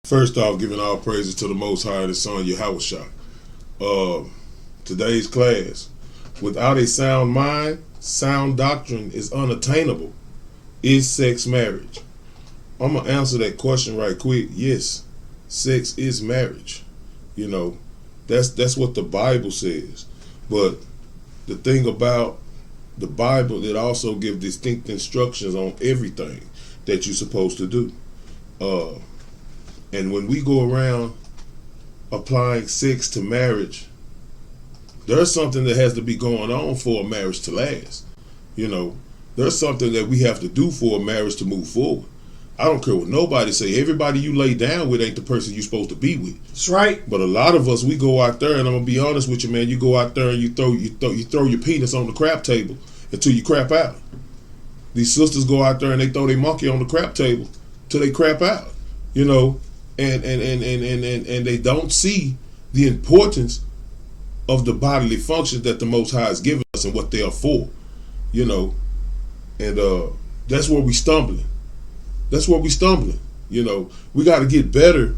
First off, giving all praises to the Most High and His Son Yahawashi. Today's class: without a sound mind, sound doctrine is unattainable. Is sex marriage? I'm gonna answer that question right quick. Yes, sex is marriage. You know, that's what the Bible says. But the thing about the Bible, it also gives distinct instructions on everything that you're supposed to do. And when we go around applying sex to marriage, there's something that has to be going on for a marriage to last. You know, there's something that we have to do for a marriage to move forward. I don't care what nobody say. Everybody you lay down with ain't the person you're supposed to be with. That's right. But a lot of us, we go out there, and I'm gonna be honest with you, man. You go out there and you throw your penis on the crap table until you crap out. These sisters go out there and they throw their monkey on the crap table till they crap out. You know, and they don't see the importance of the bodily functions that the Most High has given us and what they are for. You know, and that's where we stumbling. That's where we stumbling. You know, we got to get better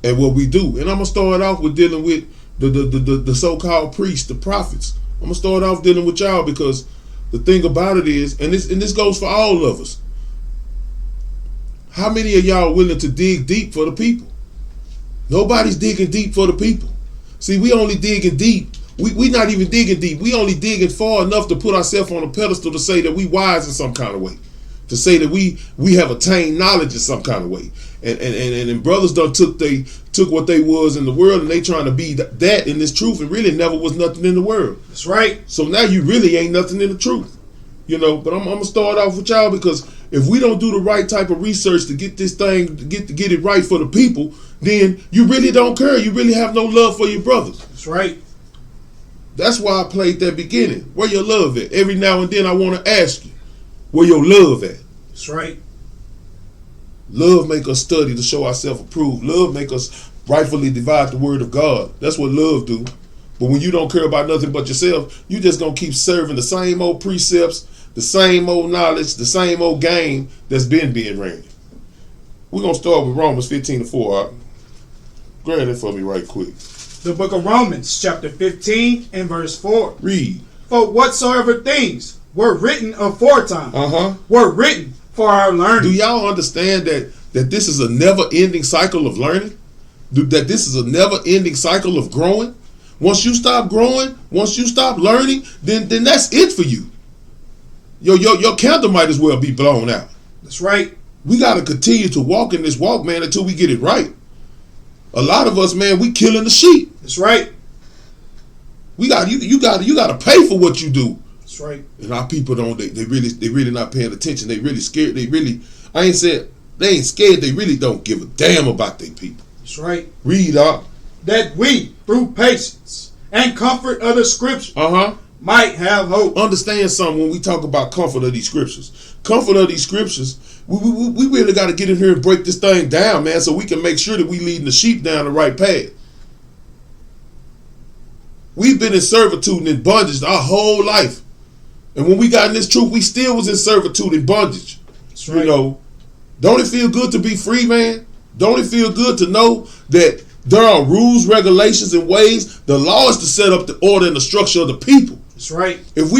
at what we do. And I'm gonna start off with dealing with the so-called priests, the prophets. I'm gonna start off dealing with y'all, because the thing about it is, and this goes for all of us. How many of y'all are willing to dig deep for the people? Nobody's digging deep for the people. See, we only digging deep. We not even digging deep. We only digging far enough to put ourselves on a pedestal to say that we wise in some kind of way. To say that we have attained knowledge in some kind of way. And brothers done took what they was in the world, and they trying to be that in this truth, and really never was nothing in the world. That's right. So now you really ain't nothing in the truth. You know, but I'm gonna start off with y'all, because if we don't do the right type of research to get this thing, to get it right for the people, then you really don't care. You really have no love for your brothers. That's right. That's why I played that beginning. Where your love at? Every now and then I want to ask you, where your love at? That's right. Love make us study to show ourselves approved. Love make us rightfully divide the word of God. That's what love do. But when you don't care about nothing but yourself, you just gonna keep serving the same old precepts, the same old knowledge, the same old game that's been being ran. We're gonna start with Romans 15:4. Grab it for me right quick. The book of Romans, chapter 15 and verse 4. Read. For whatsoever things were written aforetime were written for our learning. Do y'all understand that this is a never-ending cycle of learning? That this is a never-ending cycle of growing? Once you stop growing, once you stop learning, then that's it for you. Your candle might as well be blown out. That's right. We got to continue to walk in this walk, man, until we get it right. A lot of us, man, we killing the sheep. That's right. You got to pay for what you do. That's right. And our people don't. They really not paying attention. They really scared. They ain't scared. They really don't give a damn about their people. That's right. Read up. That we, through patience and comfort of the scripture, might have hope. Understand something when we talk about comfort of these scriptures. Comfort of these scriptures, we really got to get in here and break this thing down, man, so we can make sure that we leading the sheep down the right path. We've been in servitude and in bondage our whole life. And when we got in this truth, we still was in servitude and bondage. That's right. You know, don't it feel good to be free, man? Don't it feel good to know that there are rules, regulations, and ways? The law is to set up the order and the structure of the people. That's right. If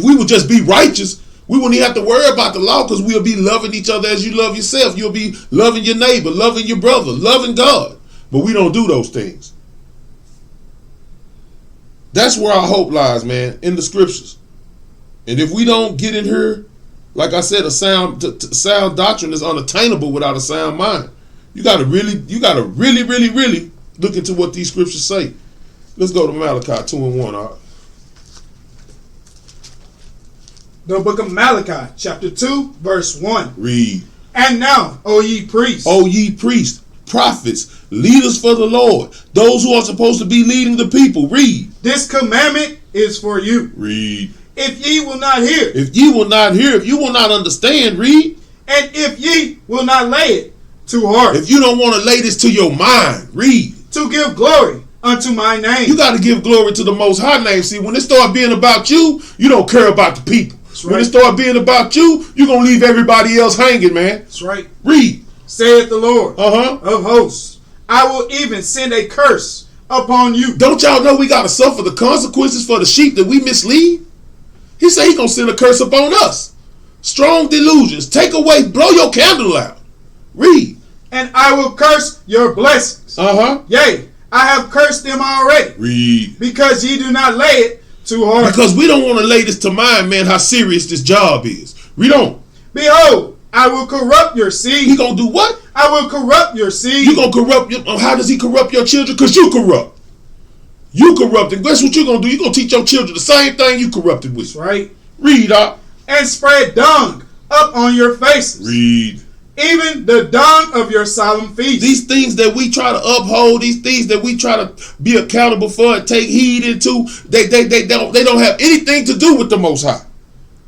we would just be righteous, we wouldn't even have to worry about the law, because we'll be loving each other as you love yourself. You'll be loving your neighbor, loving your brother, loving God. But we don't do those things. That's where our hope lies, man, in the scriptures. And if we don't get in here, like I said, a sound doctrine is unattainable without a sound mind. You gotta really look into what these scriptures say. Let's go to Malachi 2:1. All right. The book of Malachi, chapter 2, verse 1. Read. And now, O ye priests. O ye priests, prophets, leaders for the Lord, those who are supposed to be leading the people. Read. This commandment is for you. Read. If ye will not hear. If ye will not hear, if you will not understand, read. And if ye will not lay it to heart. If you don't want to lay this to your mind, read. To give glory unto my name. You got to give glory to the Most High name. See, when it start being about you, you don't care about the people. That's right. When it start being about you, you're going to leave everybody else hanging, man. That's right. Read. saith the Lord of hosts. I will even send a curse upon you. Don't y'all know we got to suffer the consequences for the sheep that we mislead? He said he going to send a curse upon us. Strong delusions. Take away, blow your candle out. Read. And I will curse your blessings. Yea, I have cursed them already. Read. Because ye do not lay it to heart. Because we don't want to lay this to mind, man, how serious this job is. Read on. Behold, I will corrupt your seed. He going to do what? I will corrupt your seed. You going to corrupt your... How does he corrupt your children? Because you corrupt. You corrupted. Guess what you're going to do? You're going to teach your children the same thing you corrupted with. That's right. Read, and spread dung up on your faces. Read. Even the dung of your solemn feast. These things that we try to uphold, these things that we try to be accountable for and take heed into, they don't have anything to do with the Most High.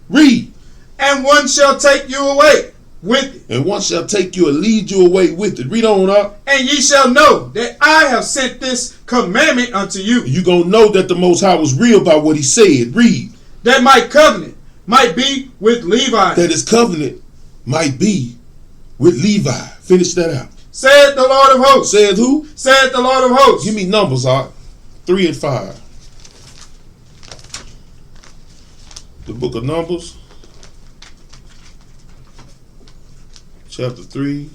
Read. And one shall take you away with it. And one shall take you and lead you away with it. Read on up. And ye shall know that I have sent this commandment unto you. You're going to know that the Most High was real by what he said. Read. That my covenant might be with Levi. That his covenant might be with Levi. Finish that out. Said the Lord of hosts. Said who? Said the Lord of hosts. Give me numbers, 3 and 5. The book of Numbers. Chapter 3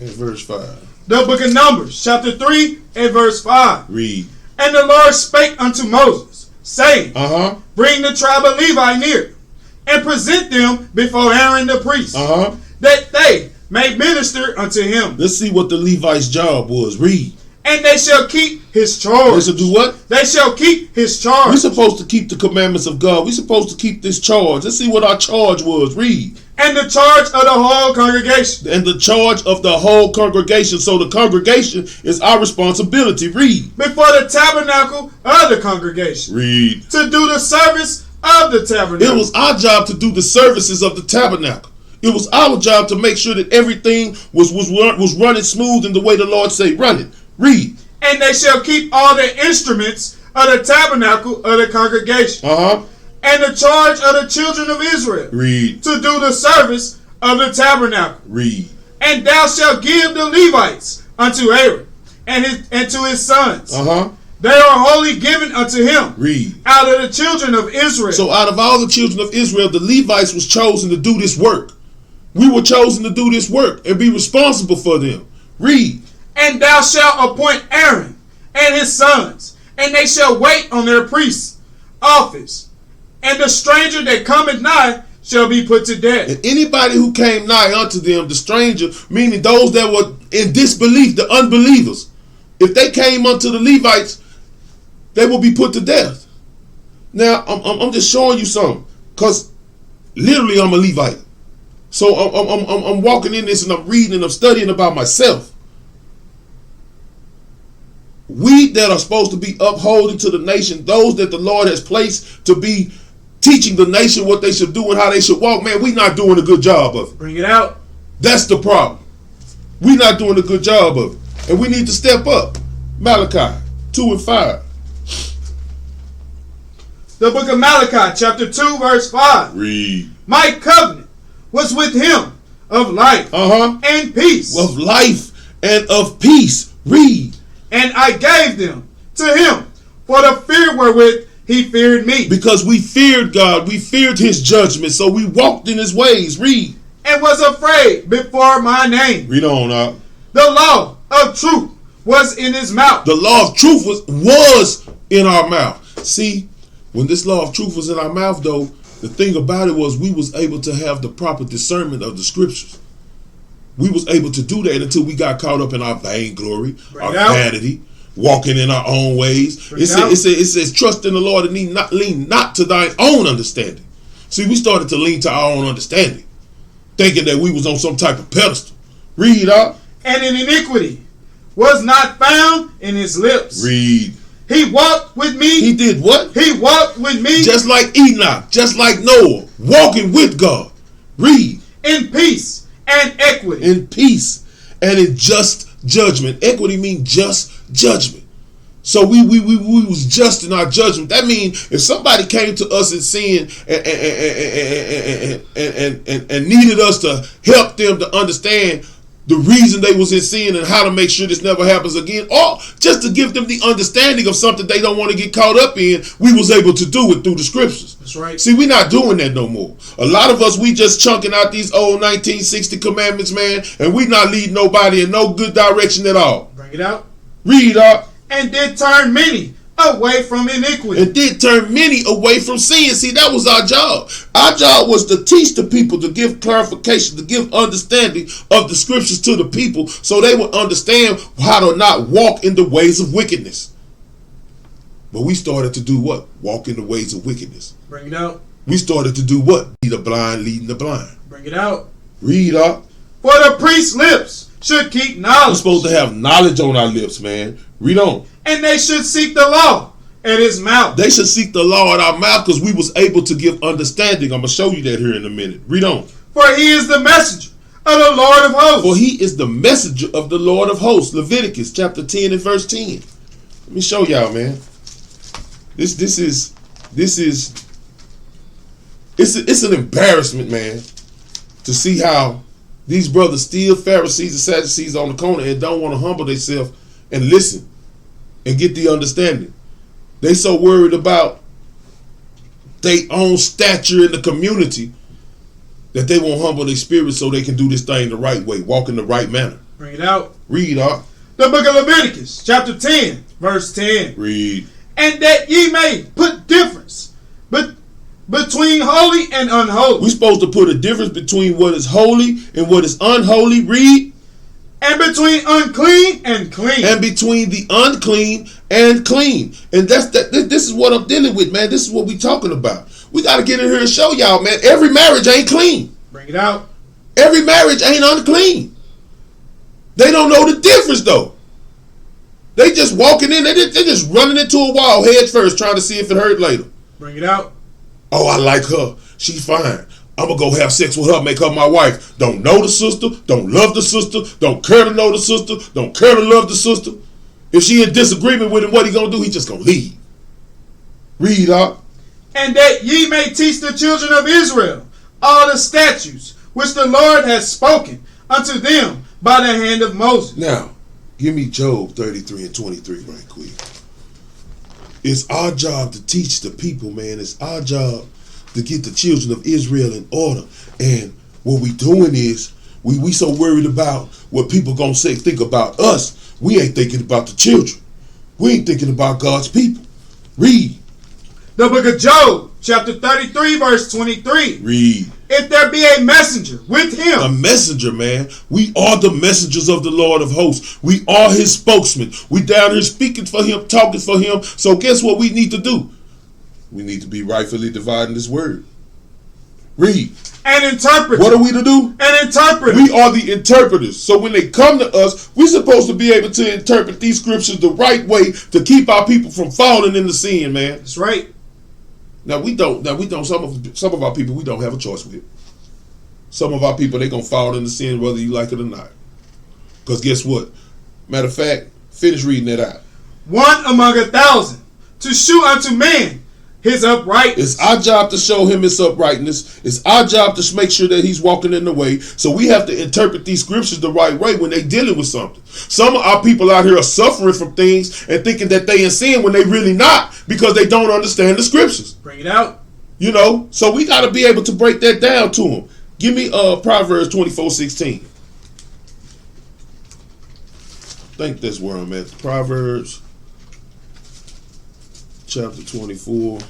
and verse 5. The book of Numbers, chapter 3 and verse 5. Read. And the Lord spake unto Moses, saying, Bring the tribe of Levi near, and present them before Aaron the priest, that they may minister unto him. Let's see what the Levites' job was. Read. And they shall keep his charge. They shall do what? They shall keep his charge. We're supposed to keep the commandments of God. We're supposed to keep this charge. Let's see what our charge was. Read. And the charge of the whole congregation. And the charge of the whole congregation. So the congregation is our responsibility. Read. Before the tabernacle of the congregation. Read. To do the service of the tabernacle. It was our job to do the services of the tabernacle. It was our job to make sure that everything was running smooth in the way the Lord say run it. Read. And they shall keep all the instruments of the tabernacle of the congregation. And the charge of the children of Israel. Read. To do the service of the tabernacle. Read. And thou shalt give the Levites unto Aaron and to his sons. They are wholly given unto him. Read. Out of the children of Israel. So out of all the children of Israel, the Levites was chosen to do this work. We were chosen to do this work and be responsible for them. Read. And thou shalt appoint Aaron and his sons, and they shall wait on their priest's office. And the stranger that cometh nigh shall be put to death. And anybody who came nigh unto them, the stranger, meaning those that were in disbelief, the unbelievers, if they came unto the Levites, they will be put to death. Now, I'm just showing you something, because literally I'm a Levite. So I'm walking in this and I'm reading and I'm studying about myself. We that are supposed to be upholding to the nation, those that the Lord has placed to be teaching the nation what they should do and how they should walk, man, we not doing a good job of it. Bring it out. That's the problem. We not doing a good job of it. And we need to step up. Malachi 2 and 5. The book of Malachi, chapter 2, verse 5. Read. My covenant was with him of life and peace. Of life and of peace. Read. And I gave them to him for the fear wherewith he feared me. Because we feared God. We feared his judgment. So we walked in his ways. Read. And was afraid before my name. Read on. The law of truth was in his mouth. The law of truth was in our mouth. See, when this law of truth was in our mouth, though, the thing about it was we was able to have the proper discernment of the scriptures. We was able to do that until we got caught up in our vainglory, our vanity, walking in our own ways. It says, trust in the Lord and lean not to thine own understanding. See, we started to lean to our own understanding, thinking that we was on some type of pedestal. Read out. And in iniquity was not found in his lips. Read. He walked with me. He did what? He walked with me. Just like Enoch, just like Noah, walking with God. Read. In peace and equity. In peace and in just judgment. Equity means just judgment. So we was just in our judgment. That means if somebody came to us in sin and needed us to help them to understand the reason they was in sin and how to make sure this never happens again, or just to give them the understanding of something they don't want to get caught up in, we was able to do it through the scriptures. That's right. See, we're not doing that no more. A lot of us, we just chunking out these old 1960 commandments, man, and we not leading nobody in no good direction at all. Bring it out. Read up. And did turn many away from iniquity. And did turn many away from sin. See, that was our job. Our job was to teach the people, to give clarification, to give understanding of the scriptures to the people so they would understand how to not walk in the ways of wickedness. But we started to do what? Walk in the ways of wickedness. Bring it out. We started to do what? Be the blind leading the blind. Bring it out. Read up. For the priest's lips should keep knowledge. We're supposed to have knowledge on our lips, man. Read on. And they should seek the law at his mouth. They should seek the law at our mouth because we was able to give understanding. I'm going to show you that here in a minute. Read on. For he is the messenger of the Lord of hosts. For he is the messenger of the Lord of hosts. Leviticus chapter 10 and verse 10. Let me show y'all, man. It's an embarrassment, man, to see how these brothers still Pharisees and Sadducees on the corner and don't want to humble themselves and listen and get the understanding. They so worried about their own stature in the community that they won't humble their spirit so they can do this thing the right way, walk in the right manner. Bring it out. Read, Art. The book of Leviticus, chapter 10, verse 10. Read. And that ye may put difference between holy and unholy. We're supposed to put a difference between what is holy and what is unholy. Read. And between unclean and clean. And between the unclean and clean. And this is what I'm dealing with, man. This is what we talking about. We got to get in here and show y'all, man. Every marriage ain't clean. Bring it out. Every marriage ain't unclean. They don't know the difference, though. They just walking in. They just running into a wall head first, trying to see if it hurt later. Bring it out. Oh, I like her. She's fine. I'm going to go have sex with her, make her my wife. Don't know the sister. Don't love the sister. Don't care to know the sister. Don't care to love the sister. If she in disagreement with him, what he going to do? He just going to leave. Read, up. And that ye may teach the children of Israel all the statutes which the Lord has spoken unto them by the hand of Moses. Now, give me Job 33 and 23 right quick. It's our job to teach the people, man. It's our job to get the children of Israel in order. And what we doing is, we so worried about what people gonna say, think about us. We ain't thinking about the children. We ain't thinking about God's people. Read. The book of Job, chapter 33, verse 23. Read. If there be a messenger with him. A messenger, man. We are the messengers of the Lord of hosts. We are his spokesman. We down here speaking for him, talking for him. So guess what we need to do? We need to be rightfully dividing this word. Read. And interpret. What are we to do? And interpret. We are the interpreters. So when they come to us, we're supposed to be able to interpret these scriptures the right way to keep our people from falling into sin, man. That's right. Now we don't. Some of our people we don't have a choice with. Some of our people they gonna fall into sin whether you like it or not. Because guess what? Matter of fact, finish reading that out. One among 1,000 to shew unto man his uprightness. It's our job to show him his uprightness. It's our job to make sure that he's walking in the way. So we have to interpret these scriptures the right way when they're dealing with something. Some of our people out here are suffering from things and thinking that they in sin when they really not because they don't understand the scriptures. Bring it out. You know, so we got to be able to break that down to them. Give me Proverbs 24:16. I think that's where I'm at. Proverbs chapter 24,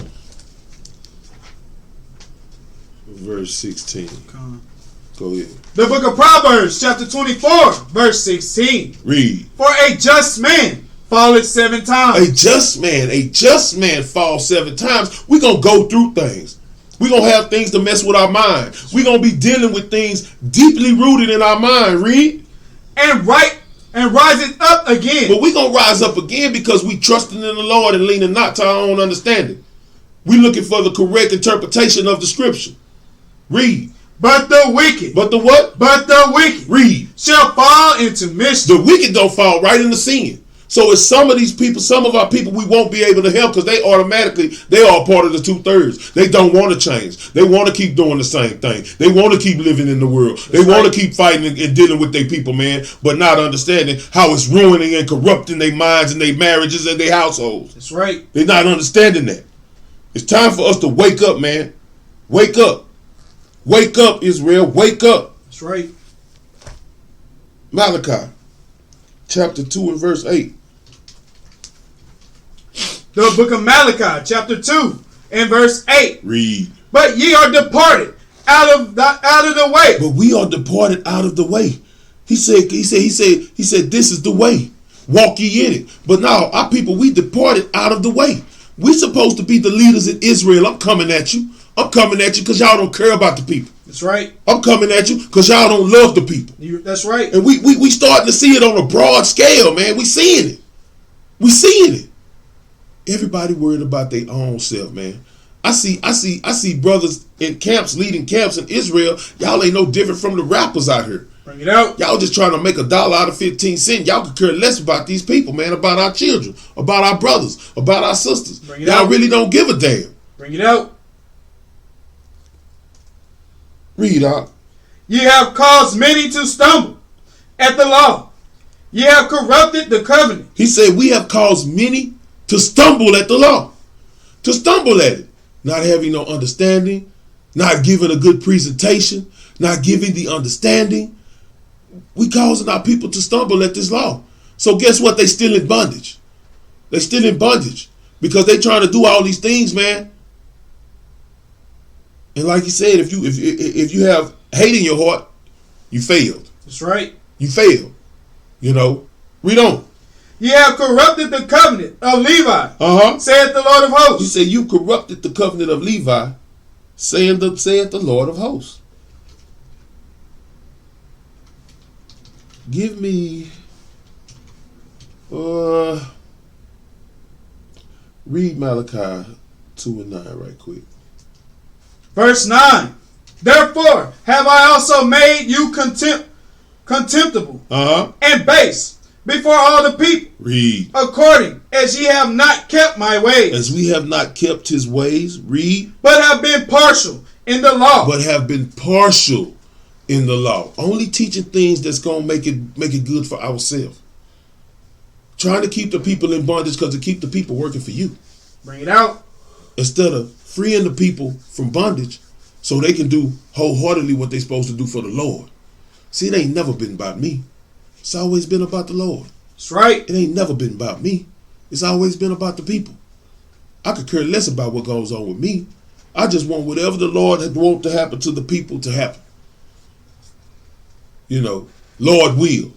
verse 16. Go ahead. The book of Proverbs, chapter 24, verse 16. Read. For a just man falleth 7 times. A just man falls 7 times. We're going to go through things. We're going to have things to mess with our mind. We're going to be dealing with things deeply rooted in our mind. Read. And riseth up again. But we're going to rise up again because we trusting in the Lord and leaning not to our own understanding. We're looking for the correct interpretation of the scripture. Read. But the wicked. But the what? But the wicked. Read. Shall fall into mischief. The wicked don't fall right into sin. So it's some of these people, some of our people we won't be able to help because they are part of the 2/3. They don't want to change. They want to keep doing the same thing. They want to keep living in the world. They want to keep fighting and dealing with their people, man, but not understanding how it's ruining and corrupting their minds and their marriages and their households. That's right. They're not understanding that. It's time for us to wake up, man. Wake up. Wake up, Israel. Wake up. That's right. Malachi, chapter 2 and verse 8. The book of Malachi, chapter 2 and verse 8. Read. But ye are departed out of the way. But we are departed out of the way. He said, this is the way. Walk ye in it. But now, our people, we departed out of the way. We supposed to be the leaders in Israel. I'm coming at you. I'm coming at you because y'all don't care about the people. That's right. I'm coming at you because y'all don't love the people. That's right. And we starting to see it on a broad scale, man. We seeing it. We seeing it. Everybody worried about their own self, man. I see brothers in camps, leading camps in Israel. Y'all ain't no different from the rappers out here. Bring it out. Y'all just trying to make $1 out of 15 cents. Y'all could care less about these people, man, about our children, about our brothers, about our sisters. Bring it Y'all out. really don't give a damn. Bring it out. Read out. Ye have caused many to stumble at the law. Ye have corrupted the covenant. He said, we have caused many to stumble at the law. To stumble at it. Not having no understanding. Not giving a good presentation. Not giving the understanding. We causing our people to stumble at this law. So guess what? They still in bondage. They still in bondage. Because they trying to do all these things, man. And like he said, if you have hate in your heart, you failed. That's right. You failed. You know. Read on. Ye have corrupted the covenant of Levi, saith the Lord of hosts. He said, you corrupted the covenant of Levi, saith the Lord of hosts. Give me, read Malachi 2 and 9 right quick. Verse 9. Therefore have I also made you contemptible and base before all the people. Read. According as ye have not kept my ways. As we have not kept his ways. Read. But have been partial in the law. But have been partial in the law. Only teaching things that's going to make it good for ourselves. Trying to keep the people in bondage because to keep the people working for you. Bring it out. Instead of freeing the people from bondage so they can do wholeheartedly what they're supposed to do for the Lord. See, it ain't never been about me. It's always been about the Lord. That's right. It ain't never been about me. It's always been about the people. I could care less about what goes on with me. I just want whatever the Lord had want to happen to the people to happen. You know, Lord will.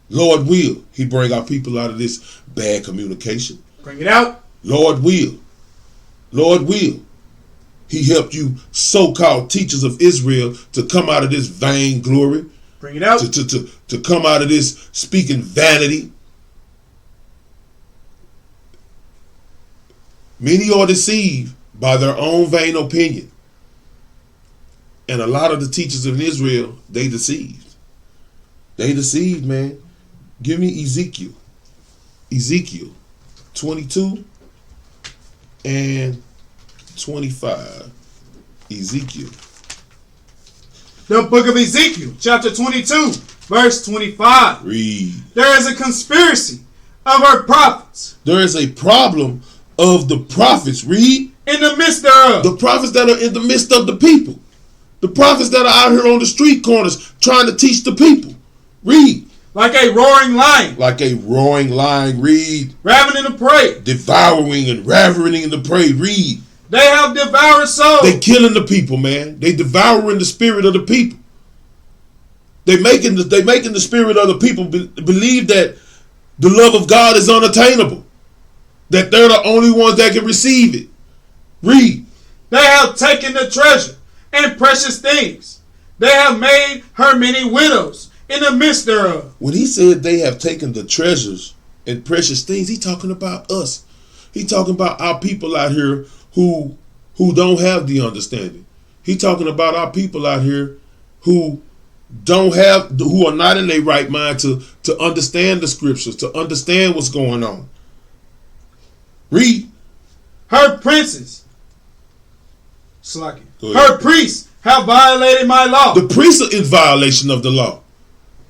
Lord will. He bring our people out of this bad communication. Bring it out. Lord will. Lord will. He helped you so-called teachers of Israel to come out of this vain glory. Bring it out. To come out of this speaking vanity. Many are deceived by their own vain opinion. And a lot of the teachers in Israel, they deceived. They deceived, man. Give me Ezekiel. Ezekiel 22 and 25. Ezekiel. The book of Ezekiel, chapter 22, verse 25. Read. There is a conspiracy of our prophets. There is a problem of the prophets. Read. In the midst thereof. The prophets that are in the midst of the people. The prophets that are out here on the street corners trying to teach the people. Read. Like a roaring lion. Like a roaring lion. Read. Ravening the prey. Devouring and ravening the prey. Read. They have devoured souls. They killing the people, man. They devouring the spirit of the people. They making the spirit of the people believe that the love of God is unattainable. That they're the only ones that can receive it. Read. They have taken the treasure and precious things. They have made her many widows in the midst thereof. When he said they have taken the treasures and precious things, he talking about us. He talking about our people out here who don't have the understanding. He talking about our people out here who who are not in their right mind to understand the scriptures, to understand what's going on. Read. Her princes, her priests have violated my law. The priests are in violation of the law.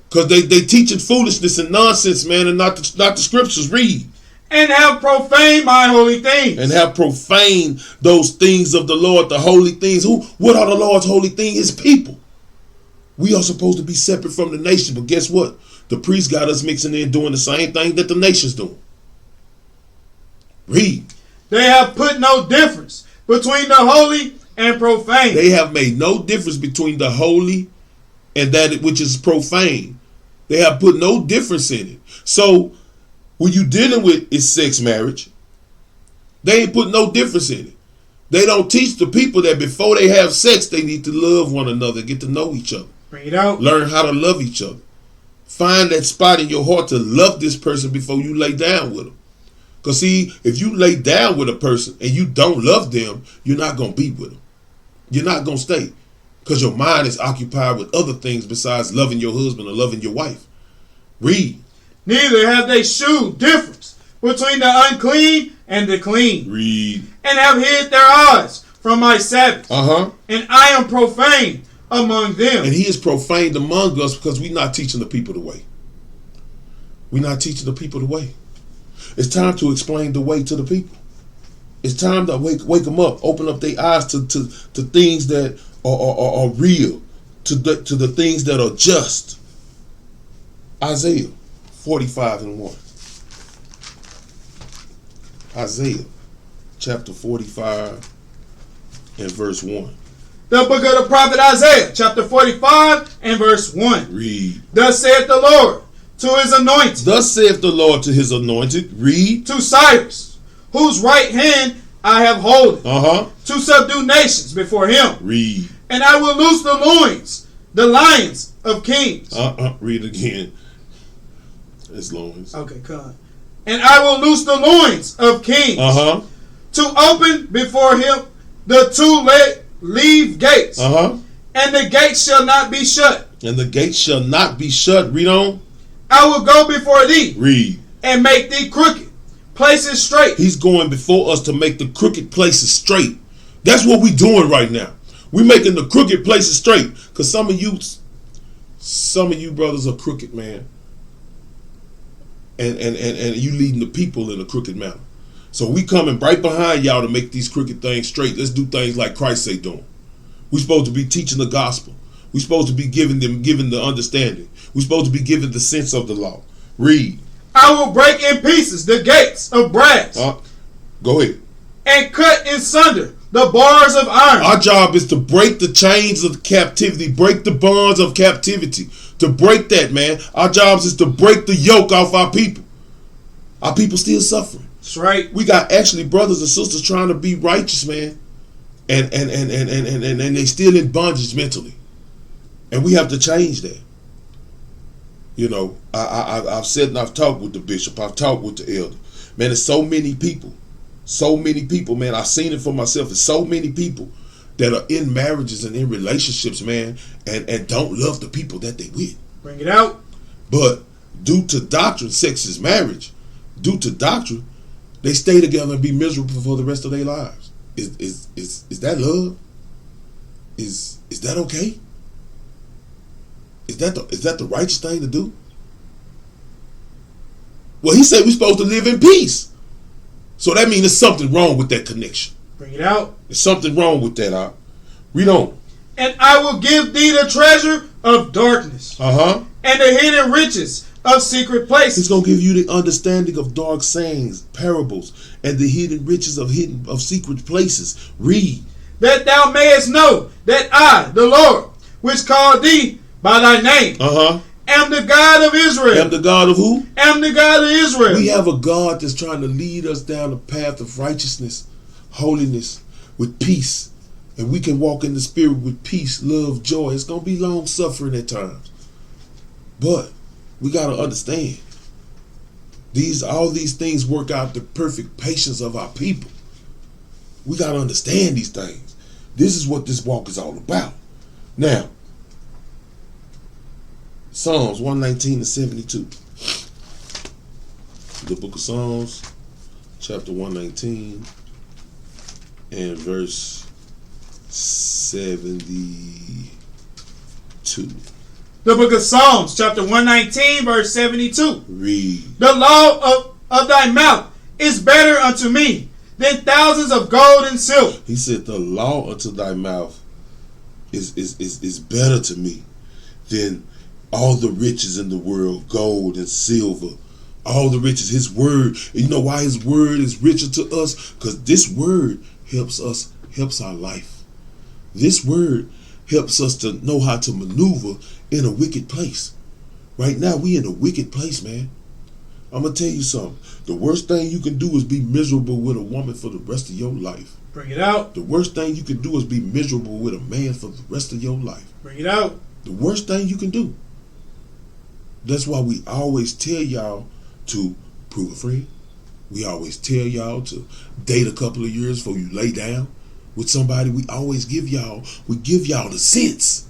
Because they teaching foolishness and nonsense, man, and not the scriptures. Read. And have profaned my holy things. And have profaned those things of the Lord, the holy things. What are the Lord's holy things? His people. We are supposed to be separate from the nation, but guess what? The priests got us mixing in doing the same thing that the nation's doing. Read. They have put no difference between the holy and profane. They have made no difference between the holy and that which is profane. They have put no difference in it. So when you dealing with is sex marriage, they ain't put no difference in it. They don't teach the people that before they have sex, they need to love one another, get to know each other. Bring it out. Learn how to love each other. Find that spot in your heart to love this person before you lay down with them. Because see, if you lay down with a person and you don't love them, you're not going to be with them. You're not going to stay. Because your mind is occupied with other things besides loving your husband or loving your wife. Read. Neither have they shewed difference between the unclean and the clean. Read. And have hid their eyes from my Sabbath. And I am profane among them. And he is profaned among us because we're not teaching the people the way. We're not teaching the people the way. It's time to explain the way to the people. It's time to wake them up, open up their eyes to things that are real, to the things that are just. Isaiah 45:1. Isaiah chapter 45 and verse 1. The book of the prophet Isaiah, chapter 45 and verse 1. Read. Thus saith the Lord to his anointed. Thus saith the Lord to his anointed. Read. To Cyrus, whose right hand I have holden, to subdue nations before him. Read. And I will loose the loins, the lions of kings. Read again. It's loins. Okay, come. And I will loose the loins of kings. To open before him the two-leaved gates. And the gates shall not be shut. And the gates shall not be shut. Read on. I will go before thee. Read. And make thee crooked places straight. He's going before us to make the crooked places straight. That's what we're doing right now. We're making the crooked places straight. Because some of you brothers are crooked, man. And you leading the people in a crooked manner. So we coming right behind y'all to make these crooked things straight. Let's do things like Christ say doing. We're supposed to be teaching the gospel. We're supposed to be giving the understanding. We're supposed to be giving the sense of the law. Read. I will break in pieces the gates of brass. Go ahead. And cut in sunder the bars of iron. Our job is to break the chains of captivity, break the bonds of captivity. To break that, man. Our job is to break the yoke off our people. Our people still suffering. That's right. We got actually brothers and sisters trying to be righteous, man. And they still in bondage mentally. And we have to change that. You know, I've said and I've talked with the bishop. I've talked with the elder. Man, there's so many people. So many people, man. I've seen it for myself. There's so many people that are in marriages and in relationships, man, and don't love the people that they with. Bring it out. But due to doctrine, sex is marriage. Due to doctrine, they stay together and be miserable for the rest of their lives. Is that love? Is that okay? Is that the righteous thing to do? Well, he said we're supposed to live in peace. So that means there's something wrong with that connection. Bring it out. There's something wrong with that. Read on. And I will give thee the treasure of darkness. And the hidden riches of secret places. He's going to give you the understanding of dark sayings, parables, and the hidden riches of secret places. Read. That thou mayest know that I, the Lord, which called thee by thy name, am the God of Israel. Am the God of who? Am the God of Israel. We have a God that's trying to lead us down the path of righteousness, holiness, with peace. And we can walk in the spirit with peace, love, joy. It's going to be long suffering at times. But we got to understand, all these things work out the perfect patience of our people. We got to understand these things. This is what this walk is all about. Now, Psalms 119 to 72. The book of Psalms, chapter 119, and verse 72. The book of Psalms, chapter 119, verse 72. Read. The law of thy mouth is better unto me than thousands of gold and silver. He said, the law unto thy mouth is better to me than all the riches in the world, gold and silver. All the riches, his word. You know why his word is richer to us? Because this word helps our life. This word helps us to know how to maneuver in a wicked place. Right now, we in a wicked place, man. I'm going to tell you something. The worst thing you can do is be miserable with a woman for the rest of your life. Bring it out. The worst thing you can do is be miserable with a man for the rest of your life. Bring it out. The worst thing you can do. That's why we always tell y'all to prove a friend. We always tell y'all to date a couple of years before you lay down with somebody. We always give y'all the sense.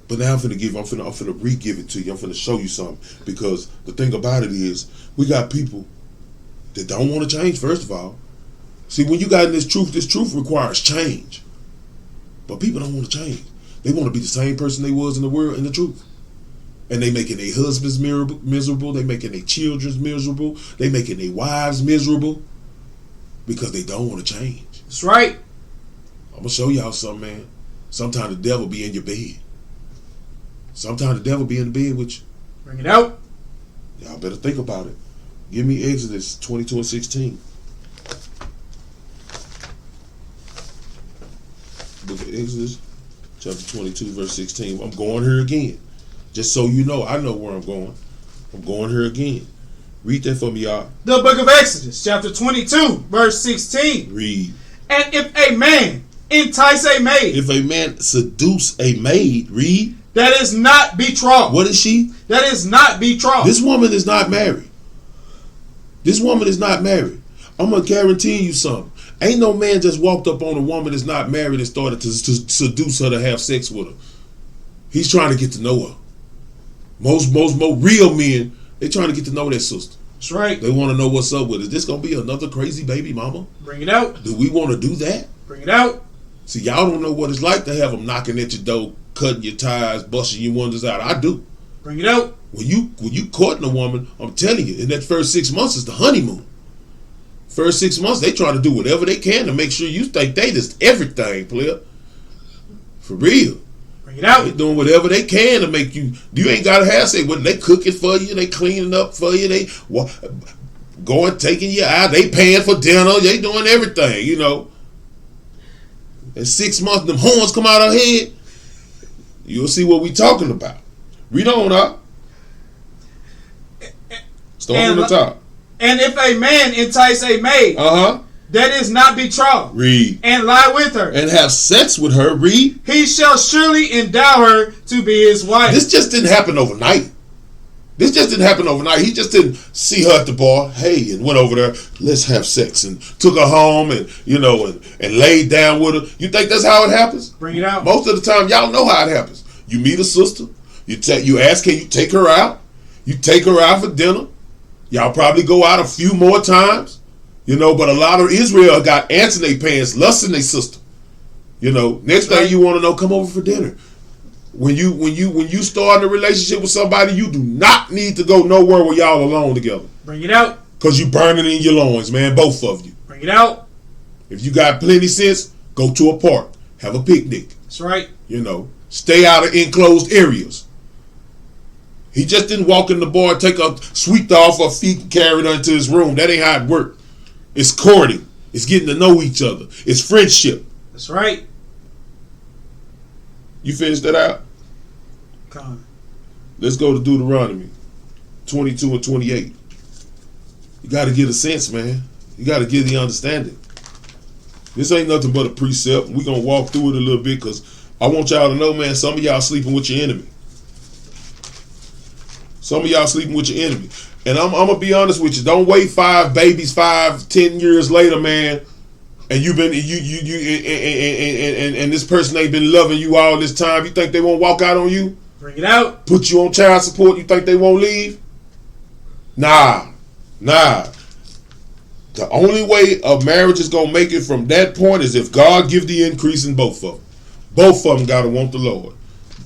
But now I'm finna re-give it to you. I'm finna show you something. Because the thing about it is, we got people that don't want to change, first of all. See, when you got in this truth requires change. But people don't want to change. They want to be the same person they was in the world in the truth. And they making their husbands miserable. They making their children miserable. They making their wives miserable. Because they don't want to change. That's right. I'm going to show y'all something, man. Sometimes the devil be in your bed. Sometimes the devil be in the bed with you. Bring it out. Y'all better think about it. Give me Exodus 22 and 16. Book of Exodus, chapter 22, verse 16. I'm going here again. Just so you know, I know where I'm going. I'm going here again. Read that for me, y'all. The book of Exodus, chapter 22, verse 16. Read. And if a man entice a maid. If a man seduce a maid, read. That is not betrothed. What is she? That is not betrothed. This woman is not married. This woman is not married. I'm going to guarantee you something. Ain't no man just walked up on a woman that's not married and started to seduce her to have sex with her. He's trying to get to know her. Most real men, they trying to get to know their sister. That's right. They want to know what's up with it. Is this going to be another crazy baby mama? Bring it out. Do we want to do that? Bring it out. See, y'all don't know what it's like to have them knocking at your door, cutting your tires, busting your windows out. I do. Bring it out. When you courting a woman, I'm telling you, in that first 6 months is the honeymoon. First 6 months, they try to do whatever they can to make sure you think they just everything, player. For real. Bring it out. They doing whatever they can to make you. You ain't got to have say when they cooking for you, they cleaning up for you, they going taking you out, they paying for dinner, they doing everything, you know. In 6 months, them horns come out of her head. You'll see what we talking about. Read on up. Start from the top. And if a man entice a maid, that is not betrothed, read, and lie with her, and have sex with her, read, he shall surely endow her to be his wife. This just didn't happen overnight. He just didn't see her at the bar, hey, and went over there, let's have sex, and took her home, and and laid down with her. You think that's how it happens? Bring it out. Most of the time, y'all know how it happens. You meet a sister, you ask, can you take her out? You take her out for dinner. Y'all probably go out a few more times, but a lot of Israel got ants in their pants, lusting their sister. Next thing you want to know, come over for dinner. When you start a relationship with somebody, you do not need to go nowhere where y'all alone together. Bring it out. Because you burning in your loins, man, both of you. Bring it out. If you got plenty sense, go to a park, have a picnic. That's right. Stay out of enclosed areas. He just didn't walk in the bar, take her, sweep her off her feet, and carry her into his room. That ain't how it works. It's courting. It's getting to know each other. It's friendship. That's right. You finished that out? Come on. Let's go to Deuteronomy 22 and 28. You got to get a sense, man. You got to get the understanding. This ain't nothing but a precept. We're going to walk through it a little bit because I want y'all to know, man, some of y'all sleeping with your enemy. Some of y'all sleeping with your enemy. And I'm going to be honest with you. Don't wait 5 babies, 5-10 years later, man, and you've been and this person ain't been loving you all this time. You think they won't walk out on you? Bring it out. Put you on child support, you think they won't leave? Nah. The only way a marriage is going to make it from that point is if God give the increase in both of them. Both of them got to want the Lord.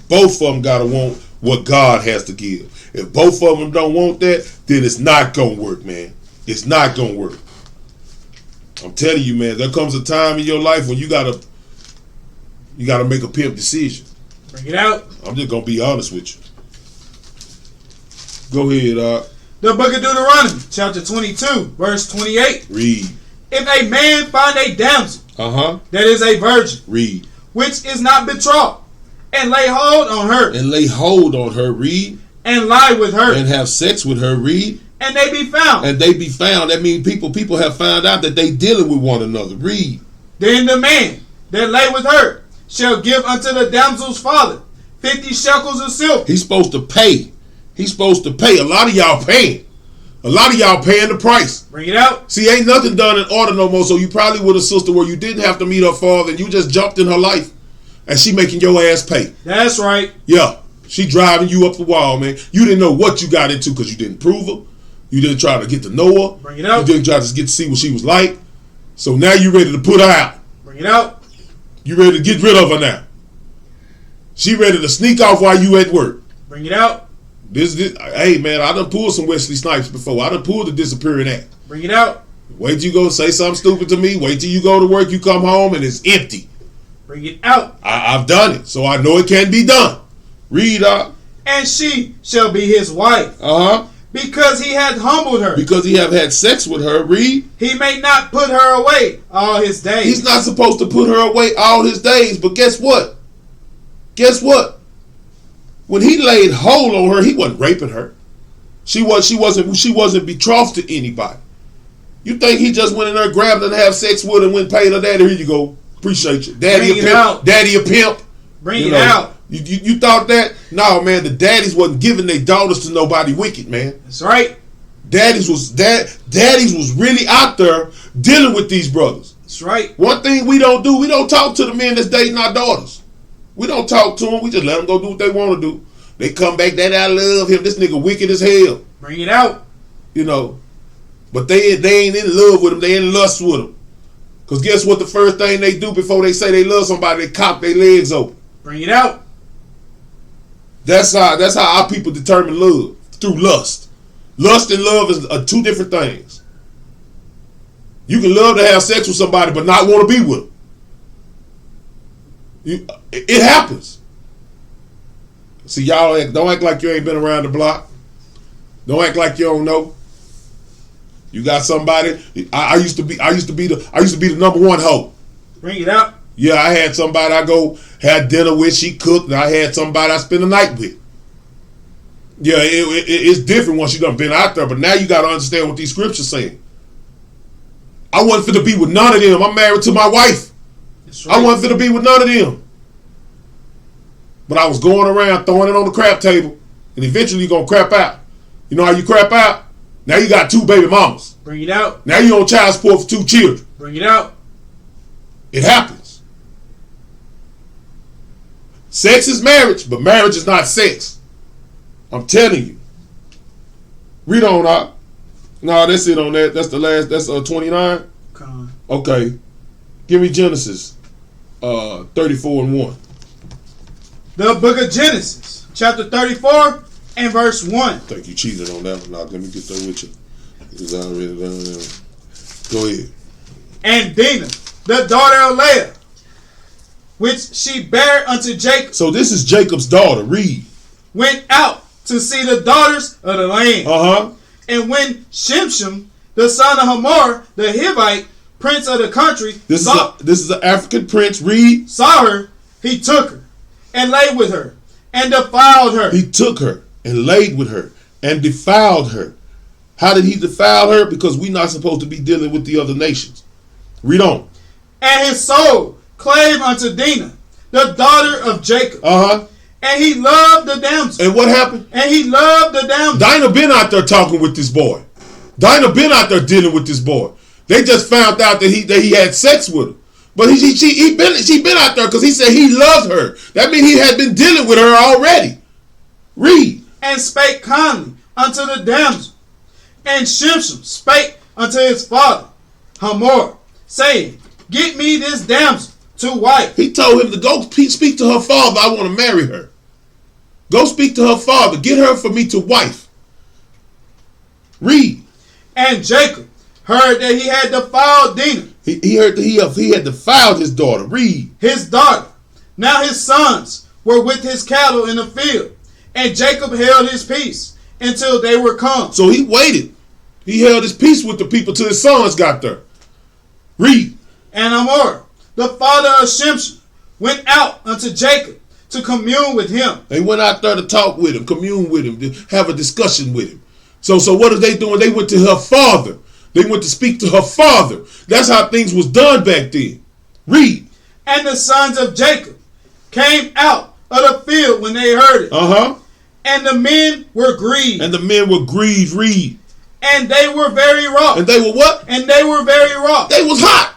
Both of them got to want what God has to give. If both of them don't want that, then it's not going to work, man. It's not going to work. I'm telling you, man, there comes a time in your life when you got to make a pimp decision. Bring it out. I'm just going to be honest with you. Go ahead, The book of Deuteronomy, chapter 22, verse 28. Read. If a man find a damsel that is a virgin, read, which is not betrothed, and lay hold on her. And lay hold on her, read. And lie with her. And have sex with her, read. And they be found. And they be found. That means people have found out that they dealing with one another. Read. Then the man that lay with her shall give unto the damsel's father 50 shekels of silver. He's supposed to pay. He's supposed to pay. A lot of y'all paying. A lot of y'all paying the price. Bring it out. See, ain't nothing done in order no more. So you probably with a sister where you didn't have to meet her father and you just jumped in her life. And she making your ass pay. That's right. Yeah. She driving you up the wall, man. You didn't know what you got into because you didn't prove her. You didn't try to get to know her. Bring it out. You didn't try to get to see what she was like. So now you ready to put her out. Bring it out. You ready to get rid of her now. She ready to sneak off while you at work. Bring it out. Hey, man, I done pulled some Wesley Snipes before. I done pulled the disappearing act. Bring it out. Wait till you go say something stupid to me. Wait till you go to work, you come home, and it's empty. Bring it out. I've done it, so I know it can be done. Read, And she shall be his wife. Because he hath humbled her. Because he have had sex with her. Read. He may not put her away all his days. He's not supposed to put her away all his days. But guess what? When he laid hold on her, he wasn't raping her. She wasn't betrothed to anybody. You think he just went in there, grabbed her, and have sex with her, and went paid her? Daddy, here you go. Appreciate you. Daddy Bring a pimp. out. Daddy a pimp. Bring it out. You thought that? No, man. The daddies wasn't giving their daughters to nobody wicked, man. That's right. Daddies was really out there dealing with these brothers. That's right. One thing we don't do, we don't talk to the men that's dating our daughters. We don't talk to them. We just let them go do what they want to do. They come back, that I love him. This nigga wicked as hell. Bring it out. But they ain't in love with him. They in lust with him. Because guess what the first thing they do before they say they love somebody, they cock their legs open. Bring it out. That's how our people determine love. Through lust. Lust and love are two different things. You can love to have sex with somebody but not want to be with them. It happens. See, y'all don't act like you ain't been around the block. Don't act like you don't know. You got somebody. I used to be the number one hoe. Bring it out. Yeah, I had somebody I go had dinner with. She cooked, and I had somebody I spend the night with. Yeah, it's different once you done been out there. But now you got to understand what these scriptures saying. I wasn't fit to be with none of them. I'm married to my wife. That's right. I wasn't fit to be with none of them. But I was going around throwing it on the crap table, and eventually you're gonna crap out. You know how you crap out? Now you got 2 baby mamas. Bring it out. Now you on child support for 2 children. Bring it out. It happens. Sex is marriage, but marriage is not sex. I'm telling you. Read on up. No, that's it on that. That's the last. That's 29. Okay. Give me Genesis 34:1. The book of Genesis, chapter 34 and verse 1. I think you cheated on that one. Now, let me get that with you. It's already done there. Go ahead. And Dinah, the daughter of Leah, which she bare unto Jacob. So this is Jacob's daughter. Read. Went out to see the daughters of the land. And when Shimshon, the son of Hamor, the Hivite, prince of the country, this is an African prince. Read. Saw her, he took her and lay with her and defiled her. He took her and laid with her and defiled her. How did he defile her? Because we're not supposed to be dealing with the other nations. Read on. And his soul clave unto Dinah, the daughter of Jacob. And he loved the damsel. And what happened? And he loved the damsel. Dinah been out there talking with this boy. Dinah been out there dealing with this boy. They just found out that he had sex with her. But she been out there because he said he loved her. That means he had been dealing with her already. Read. And spake kindly unto the damsel. And Shimshon spake unto his father Hamor, saying, Get me this damsel to wife. He told him to go speak to her father. I want to marry her. Go speak to her father. Get her for me to wife. Read. And Jacob heard that he had defiled Dinah. He heard that he had defiled his daughter. Read. His daughter. Now his sons were with his cattle in the field. And Jacob held his peace until they were come. So he waited. He held his peace with the people till his sons got there. Read. And Hamor, the father of Shimshon, went out unto Jacob to commune with him. They went out there to talk with him, commune with him, to have a discussion with him. So what are they doing? They went to her father. They went to speak to her father. That's how things was done back then. Read. And the sons of Jacob came out of the field when they heard it. And the men were grieved. And the men were grieved. Read. And they were very wroth. And they were what? And they were very wroth. They was hot.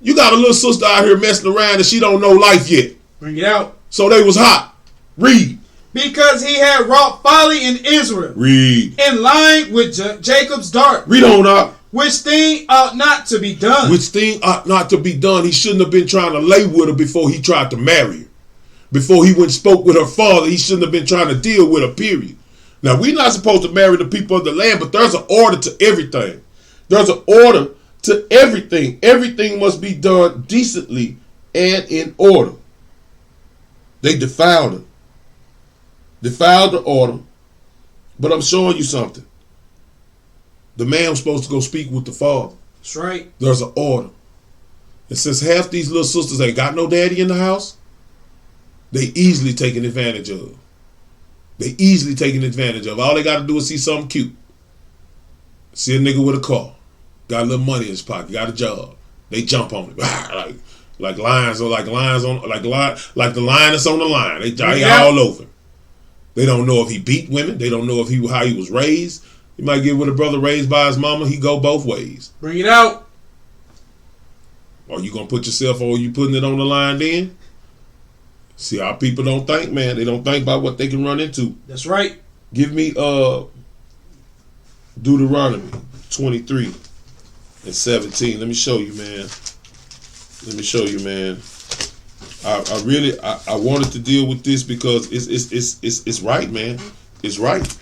You got a little sister out here messing around and she don't know life yet. Bring it out. So they was hot. Read. Because he had wrought folly in Israel. Read. In lying with Jacob's daughter. Read on up. Which thing ought not to be done. Which thing ought not to be done. He shouldn't have been trying to lay with her before he tried to marry her. Before he went and spoke with her father, he shouldn't have been trying to deal with her, period. Now, we're not supposed to marry the people of the land, but there's an order to everything. There's an order to everything. Everything must be done decently and in order. They defiled her. Defiled the order. But I'm showing you something. The man was supposed to go speak with the father. That's right. There's an order. And since half these little sisters ain't got no daddy in the house, they easily taken advantage of. They easily taken advantage of. All they got to do is see something cute. See a nigga with a car. Got a little money in his pocket. Got a job. They jump on it. like lions or like the lion that's on the line. They all over. They don't know if he beat women. They don't know if how he was raised. He might get with a brother raised by his mama. He go both ways. Bring it out. Or you gonna put yourself, or you putting it on the line then? See, our people don't think, man. They don't think about what they can run into. That's right. Give me Deuteronomy 23 and 17. Let me show you, man. Let me show you, man. I really wanted to deal with this because it's right, man. It's right.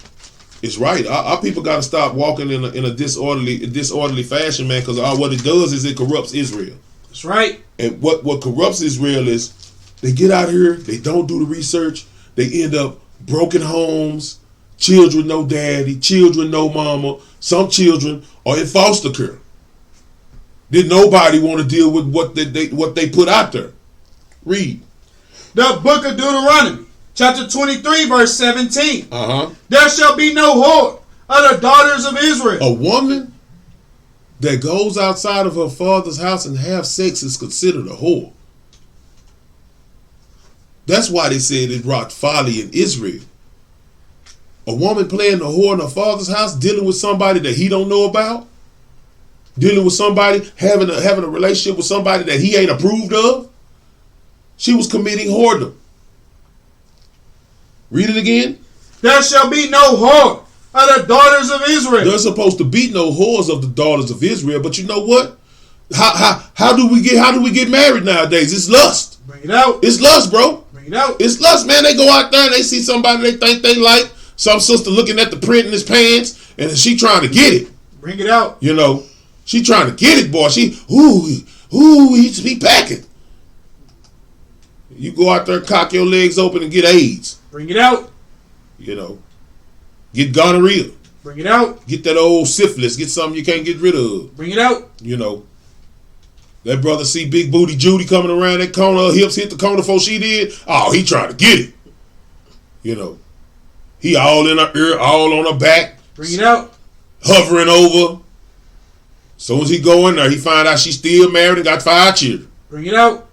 It's right. Our people got to stop walking in a disorderly fashion, man. Because what it does is it corrupts Israel. That's right. And what corrupts Israel is they get out here, they don't do the research, they end up broken homes, children no daddy, children no mama. Some children are in foster care. Did nobody want to deal with what they put out there? Read. The book of Deuteronomy, chapter 23, verse 17. There shall be no whore of the daughters of Israel. A woman that goes outside of her father's house and have sex is considered a whore. That's why they said it wrought folly in Israel. A woman playing the whore in her father's house, dealing with somebody that he don't know about, dealing with somebody, having a relationship with somebody that he ain't approved of. She was committing whoredom. Read it again. There shall be no whore of the daughters of Israel. There's supposed to be no whores of the daughters of Israel, but you know what? How do we get married nowadays? It's lust. Bring it out. It's lust, bro. Bring it out. It's lust, man. They go out there and they see somebody they think they like. Some sister looking at the print in his pants, and she trying to get it. Bring it out. You know, she trying to get it, boy. He packing. You go out there, cock your legs open, and get AIDS. Bring it out. You know, get gonorrhea. Bring it out. Get that old syphilis. Get something you can't get rid of. Bring it out. You know, that brother see Big Booty Judy coming around that corner, her hips hit the corner before she did. Oh, he trying to get it. You know, he all in her ear, all on her back. Bring it out. Hovering over. Soon as he go in there, he find out she's still married and got 5 children. Bring it out.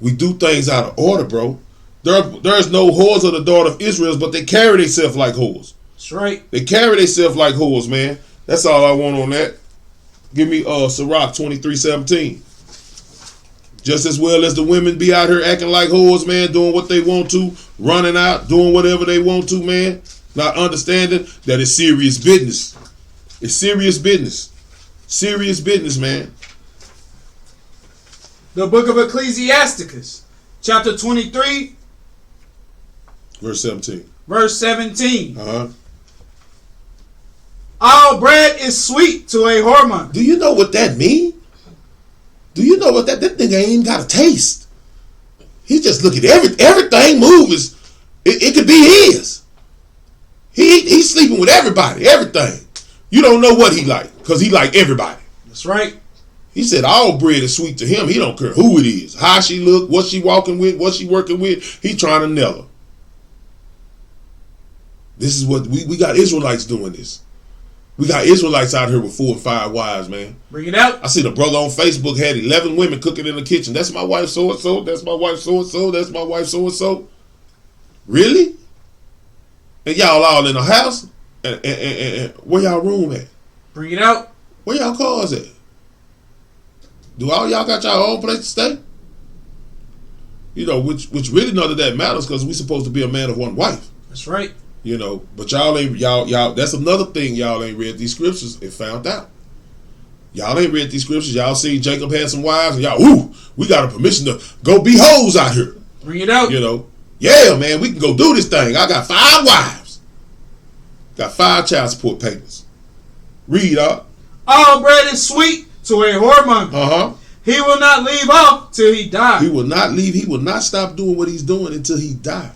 We do things out of order, bro. There's no whores of the daughter of Israel, but they carry themselves like whores. That's right. They carry themselves like whores, man. That's all I want on that. Give me Sirach 23:17. Just as well as the women be out here acting like whores, man, doing what they want to, running out, doing whatever they want to, man. Not understanding that it's serious business. It's serious business. Serious business, man. The book of Ecclesiasticus, chapter 23, verse 17. Verse 17. Uh-huh. All bread is sweet to a whoremonger. Do you know what that means? Do you know what that nigga ain't even got a taste? He just look at everything moves. It could be his. He's sleeping with everybody, everything. You don't know what he like, because he like everybody. That's right. He said all bread is sweet to him. He don't care who it is, how she look, what she walking with, what she working with. He trying to nail her. This is what we got Israelites doing this. We got Israelites out here with 4 and 5 wives, man. Bring it out. I seen a brother on Facebook had 11 women cooking in the kitchen. That's my wife so-and-so. That's my wife so-and-so. That's my wife so-and-so. Really? And y'all all in the house? And where y'all room at? Bring it out. Where y'all cars at? Do all y'all got y'all own place to stay? You know, which really none of that matters, because we supposed to be a man of one wife. That's right. You know, but y'all ain't, y'all, that's another thing y'all ain't read these scriptures and found out. Y'all ain't read these scriptures. Y'all seen Jacob had some wives, and y'all, ooh, we got a permission to go be hoes out here. Bring it out. You know, yeah, man, we can go do this thing. I got 5 wives. Got 5 child support payments. Read up. All bread is sweet to a whoremonger. Uh-huh. He will not leave off till he die. He will not leave. He will not stop doing what he's doing until he die.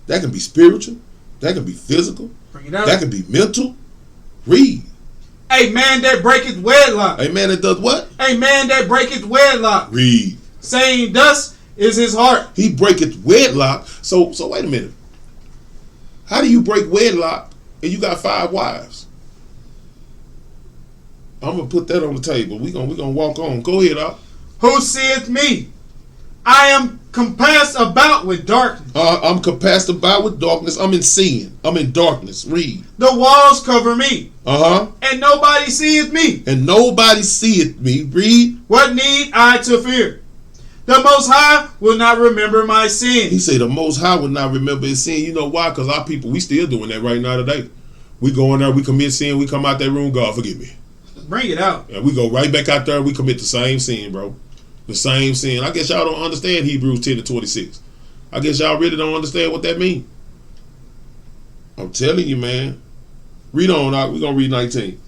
That can be spiritual. That can be physical. Bring it out. That can be mental. Read. A man that breaketh wedlock. A man that does what? A man that breaketh wedlock. Read. Saying thus is his heart. He breaketh wedlock. So wait a minute. How do you break wedlock and you got 5 wives? I'm gonna put that on the table. We're gonna walk on. Go ahead, Op. Who seeth me? I am compassed about with darkness. I'm compassed about with darkness. I'm in sin. I'm in darkness. Read. The walls cover me. Uh-huh. And nobody seeth me. And nobody seeth me. Read. What need I to fear? The Most High will not remember my sin. He said the Most High will not remember his sin. You know why? Because our people, we still doing that right now today. We go in there, we commit sin, we come out that room, God forgive me. Bring it out. And we go right back out there, we commit the same sin, bro. The same sin. I guess y'all don't understand Hebrews 10:26. I guess y'all really don't understand what that means. I'm telling you, man. Read on, we're going to read 19.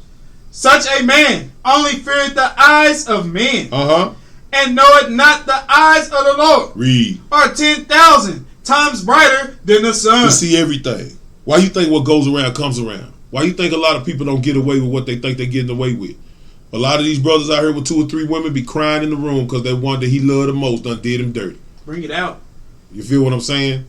Such a man only feareth the eyes of men. Uh-huh. And knoweth not the eyes of the Lord. Read. Are 10,000 times brighter than the sun. You see everything. Why you think what goes around comes around? Why you think a lot of people don't get away with what they think they're getting away with? A lot of these brothers out here with 2 or 3 women be crying in the room because that one that he loved the most done did him dirty. Bring it out. You feel what I'm saying?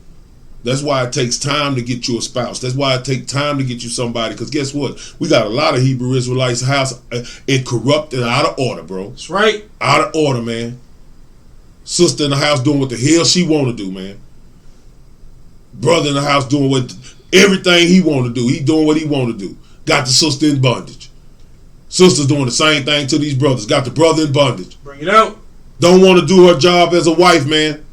That's why it takes time to get you a spouse. That's why it takes time to get you somebody. Because guess what? We got a lot of Hebrew Israelites house in corrupt and out of order, bro. That's right. Out of order, man. Sister in the house doing what the hell she want to do, man. Brother in the house doing what everything he want to do. He doing what he want to do. Got the sister in bondage. Sister's doing the same thing to these brothers. Got the brother in bondage. Bring it out. Don't want to do her job as a wife, man.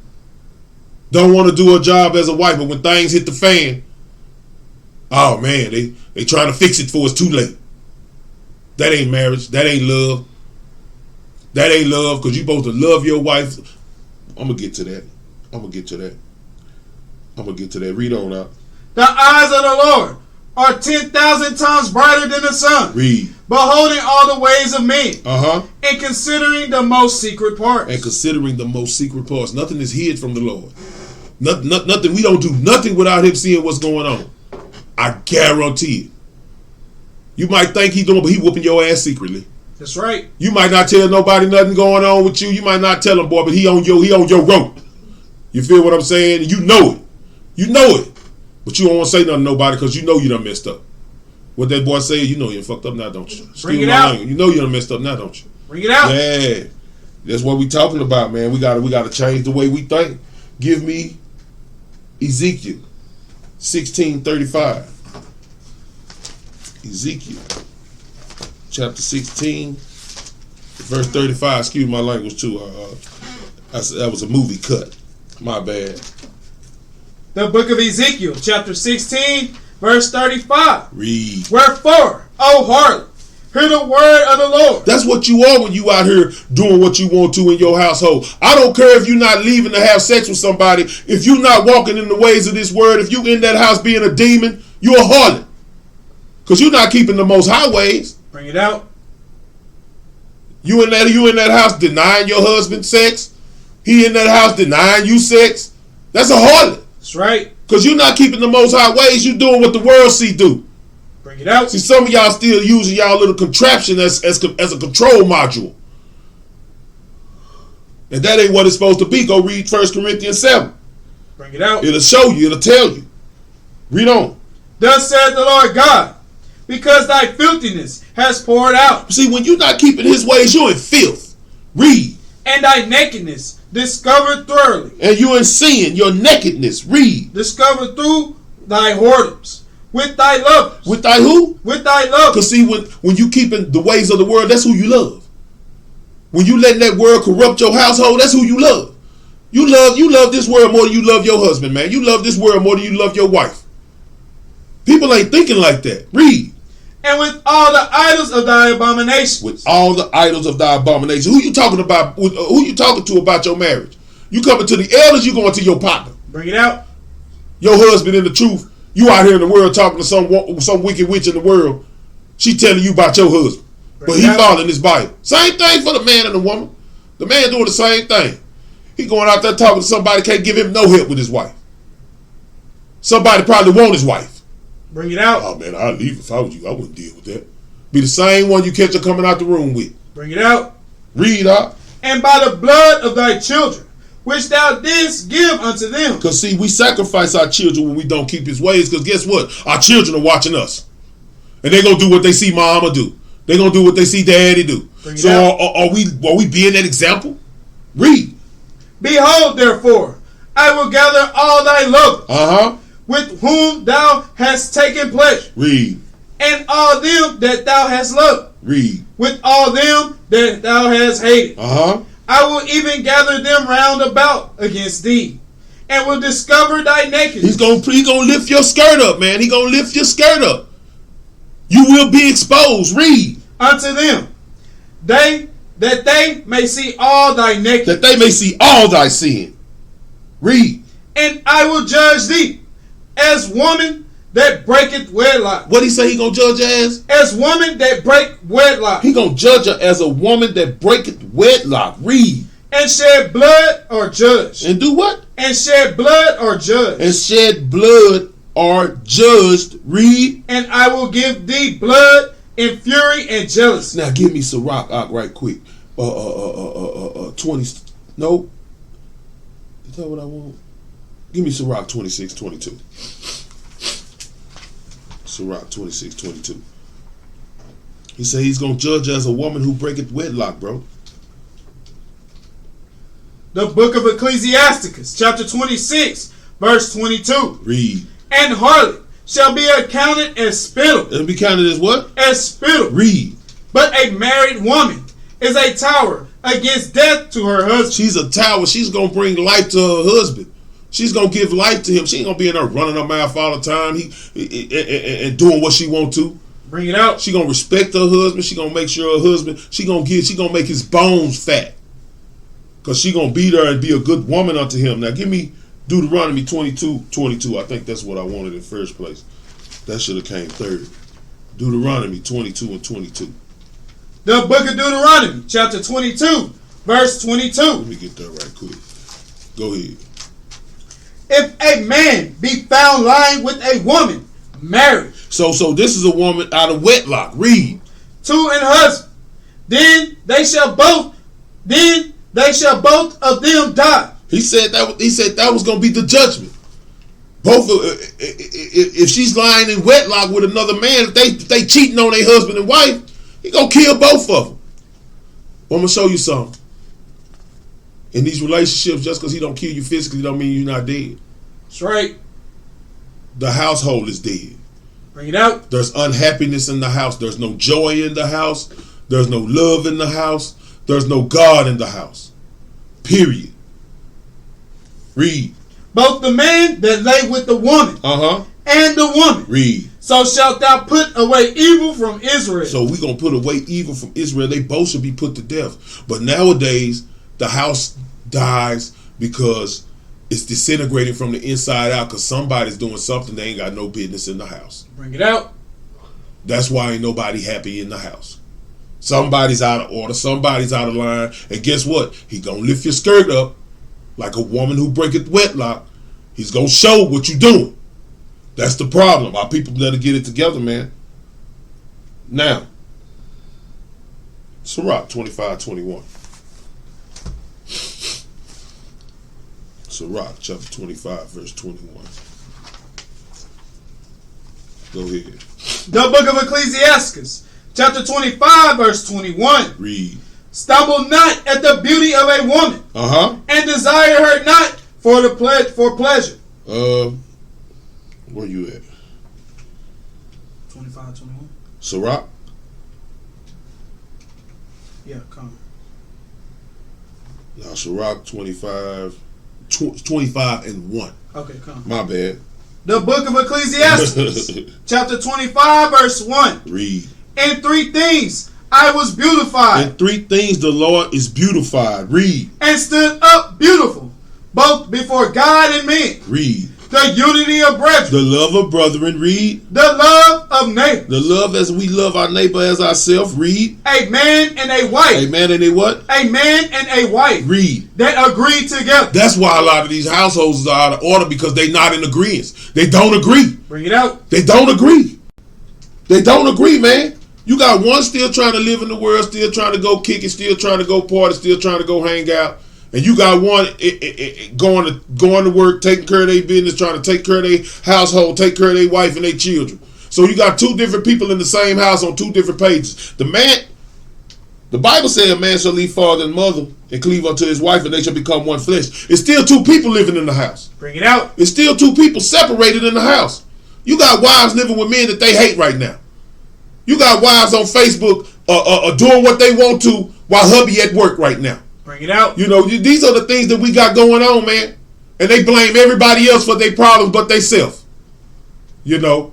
Don't want to do her job as a wife, but when things hit the fan, oh man, they trying to fix it before it's too late. That ain't marriage. That ain't love. That ain't love, because you're supposed to love your wife. I'm going to get to that. I'm going to get to that. Read on out. The eyes of the Lord are 10,000 times brighter than the sun. Read. Beholding all the ways of men. Uh-huh. And considering the most secret parts. And considering the most secret parts. Nothing is hid from the Lord. Nothing. We don't do nothing without him seeing what's going on. I guarantee it. You might think he's doing, but he whooping your ass secretly. That's right. You might not tell nobody nothing going on with you. You might not tell him, boy, but he on your rope. You feel what I'm saying? You know it. You know it. But you don't want to say nothing to nobody because you know you done messed up. What that boy say, you know you fucked up now, don't you? Bring it out. You know you done messed up now, don't you? Bring it out. Yeah. That's what we talking about, man. We gotta change the way we think. Give me Ezekiel 16:35. Ezekiel chapter 16, verse 35. Excuse my language too. That was a movie cut. My bad. The book of Ezekiel, chapter 16, verse 35. Read. Wherefore, O harlot, hear the word of the Lord. That's what you are when you out here doing what you want to in your household. I don't care if you're not leaving to have sex with somebody. If you're not walking in the ways of this word, if you in that house being a demon, you're a harlot. Because you're not keeping the most high ways. Bring it out. You in that house denying your husband sex. He in that house denying you sex. That's a harlot. That's right. Because you're not keeping the most high ways. You're doing what the world see do. Bring it out. See, some of y'all still using y'all little contraption as a control module. And that ain't what it's supposed to be. Go read 1 Corinthians 7. Bring it out. It'll show you. It'll tell you. Read on. Thus said the Lord God, because thy filthiness has poured out. See, when you're not keeping his ways, you're in filth. Read. And thy nakedness discovered thoroughly. And you're in sin, your nakedness. Read. Discovered through thy whoredoms. With thy lovers. With thy who? With thy lovers. Because see, when you keeping the ways of the world, that's who you love. When you letting that world corrupt your household, that's who you love. You love this world more than you love your husband, man. You love this world more than you love your wife. People ain't thinking like that. Read. And with all the idols of thy abominations. With all the idols of thy abominations. Who you talking about? Who you talking to about your marriage? You coming to the elders, you going to your partner. Bring it out. Your husband in the truth. You out here in the world talking to some wicked witch in the world. She telling you about your husband. But he following this Bible. Same thing for the man and the woman. The man doing the same thing. He going out there talking to somebody can't give him no help with his wife. Somebody probably want his wife. Bring it out. Oh man, I'd leave if I was you. I wouldn't deal with that. Be the same one you catch her coming out the room with. Bring it out. Read up. And by the blood of thy children, which thou didst give unto them. Because see, we sacrifice our children when we don't keep his ways. Because guess what? Our children are watching us. And they're going to do what they see mama do. They're going to do what they see daddy do. So are we being that example? Read. Behold, therefore, I will gather all thy lovers, with whom thou hast taken pleasure. Read. And all them that thou hast loved. Read. With all them that thou hast hated. I will even gather them round about against thee, and will discover thy nakedness. He's gonna lift your skirt up, man. He gonna lift your skirt up. You will be exposed. Read. Unto them, that they may see all thy nakedness. That they may see all thy sin. Read. And I will judge thee as woman that breaketh wedlock. What he say he gonna judge as? As woman that break wedlock. He gonna judge her as a woman that breaketh wedlock. Read. And shed blood or judge. And do what? And shed blood or judge. And shed blood or judged. Read. And I will give thee blood in fury and jealousy. Now give me Sirach right quick. 20. No. Is that what I want? Give me Sirach 26:22. Sirach 26:22. He said he's going to judge as a woman who breaketh wedlock, bro. The book of Ecclesiasticus, chapter 26, verse 22. Read. And harlot shall be accounted as spittle. It'll be counted as what? As spittle. Read. But a married woman is a tower against death to her husband. She's a tower. She's going to bring life to her husband. She's going to give life to him. She ain't going to be in there running her mouth all the time and doing what she want to. Bring it out. She going to respect her husband. She going to make sure her husband, she going to make his bones fat. Because she going to be there and be a good woman unto him. Now give me Deuteronomy 22:22. I think that's what I wanted in first place. That should have came third. Deuteronomy 22:22. The book of Deuteronomy, chapter 22, verse 22. Let me get that right quick. Go ahead. If a man be found lying with a woman married. So this is a woman out of wedlock. Read. To an husband. Then they shall both of them die. He said that was going to be the judgment. Both if she's lying in wedlock with another man, if they cheating on their husband and wife, he going to kill both of them. Well, I'm going to show you something. In these relationships, just because he don't kill you physically don't mean you're not dead. That's right. The household is dead. Bring it out. There's unhappiness in the house. There's no joy in the house. There's no love in the house. There's no God in the house. Period. Read. Both the man that lay with the woman and the woman. Read. So shalt thou put away evil from Israel. So we're going to put away evil from Israel. They both should be put to death. But nowadays, the house dies because it's disintegrating from the inside out because somebody's doing something they ain't got no business in the house. Bring it out. That's why ain't nobody happy in the house. Somebody's out of order. Somebody's out of line. And guess what? He going to lift your skirt up like a woman who breaketh wedlock. He's going to show what you doing. That's the problem. Our people better get it together, man. Now, Sirach 25:21. Sirach chapter 25, verse 21. Go ahead. The book of Ecclesiastes, chapter 25, verse 21. Read. Stumble not at the beauty of a woman, and desire her not for pleasure. Where you at? 25, 21. Sirach? Yeah, come. Now, Sirach 25 and 1. Okay, come. My bad. The book of Ecclesiastes, chapter 25, verse 1. Read. In 3 things I was beautified. In 3 things the Lord is beautified. Read. And stood up beautiful, both before God and men. Read. The unity of brethren. The love of brethren. Read. The love of neighbor. The love as we love our neighbor as ourselves. Read. A man and a wife. A man and a what? A man and a wife. Read. That agree together. That's why a lot of these households are out of order because they not in agreement. They don't agree. Bring it out. They don't agree. They don't agree, man. You got one still trying to live in the world, still trying to go kick it, still trying to go party, still trying to go hang out. And you got one going to work, taking care of their business, trying to take care of their household, take care of their wife and their children. So you got 2 different people in the same house on 2 different pages. The Bible says a man shall leave father and mother and cleave unto his wife, and they shall become one flesh. It's still 2 people living in the house. Bring it out. It's still 2 people separated in the house. You got wives living with men that they hate right now. You got wives on Facebook doing what they want to while hubby at work right now. Bring it out. You know, these are the things that we got going on, man. And they blame everybody else for their problems but themselves. You know,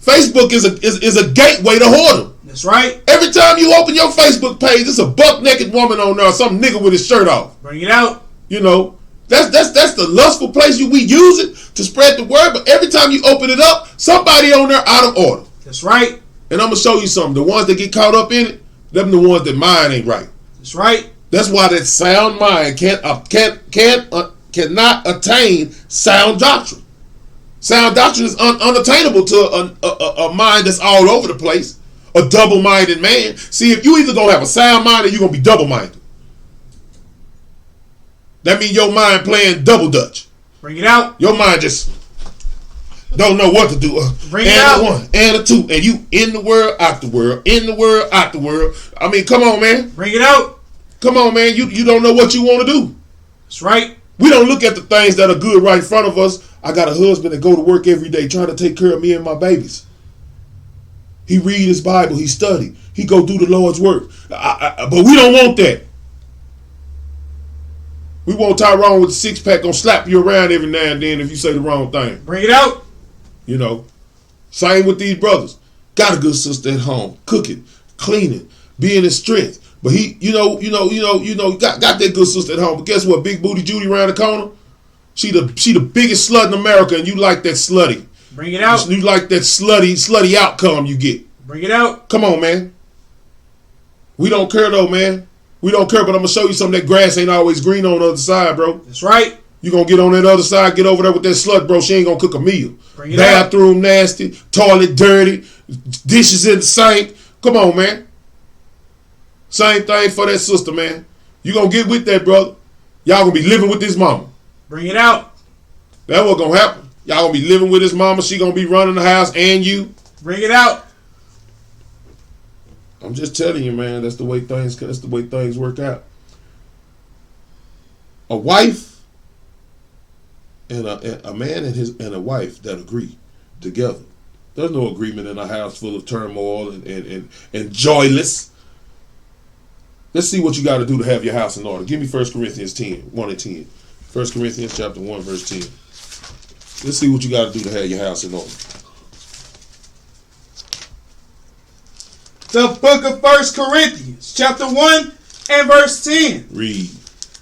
Facebook is a gateway to whoredom. That's right. Every time you open your Facebook page, there's a buck naked woman on there or some nigga with his shirt off. Bring it out. You know, that's the lustful place we use it to spread the word. But every time you open it up, somebody on there out of order. That's right. And I'm gonna show you something. The ones that get caught up in it, them the ones that mind ain't right. That's right. That's why that sound mind cannot attain sound doctrine. Sound doctrine is unattainable to a mind that's all over the place, a double-minded man. See, if you either gonna have a sound mind or you're gonna be double-minded. That means your mind playing double dutch. Bring it out. Your mind just don't know what to do. Bring it out. And a 1 and a 2, and you in the world, out the world, in the world, out the world. I mean, come on, man. Bring it out. Come on, man. You don't know what you want to do. That's right. We don't look at the things that are good right in front of us. I got a husband that go to work every day trying to take care of me and my babies. He read his Bible. He study. He go do the Lord's work. But we don't want that. We want Tyrone with the 6-pack gonna slap you around every now and then if you say the wrong thing. Bring it out. You know. Same with these brothers. Got a good sister at home, cooking, cleaning, being in strength. But he, got that good sister at home. But guess what? Big Booty Judy around the corner. She the biggest slut in America, and you like that slutty. Bring it out. You like that slutty outcome you get. Bring it out. Come on, man. We don't care though, man. We don't care, but I'm gonna show you something. That grass ain't always green on the other side, bro. That's right. You gonna get on that other side, get over there with that slut, bro. She ain't gonna cook a meal. Bring it Bathroom nasty, toilet dirty, dishes in the sink. Come on, man. Same thing for that sister, man. You gonna get with that, brother. Y'all gonna be living with this mama. Bring it out. That's what's gonna happen. Y'all gonna be living with this mama. She gonna be running the house and you. Bring it out. I'm just telling you, man. That's the way things work out. A wife and a man and a wife that agree together. There's no agreement in a house full of turmoil and joyless. Let's see what you got to do to have your house in order. Give me 1 Corinthians 10, 1 and 10. 1 Corinthians chapter 1, verse 10. Let's see what you got to do to have your house in order. The book of 1 Corinthians chapter 1 and verse 10. Read.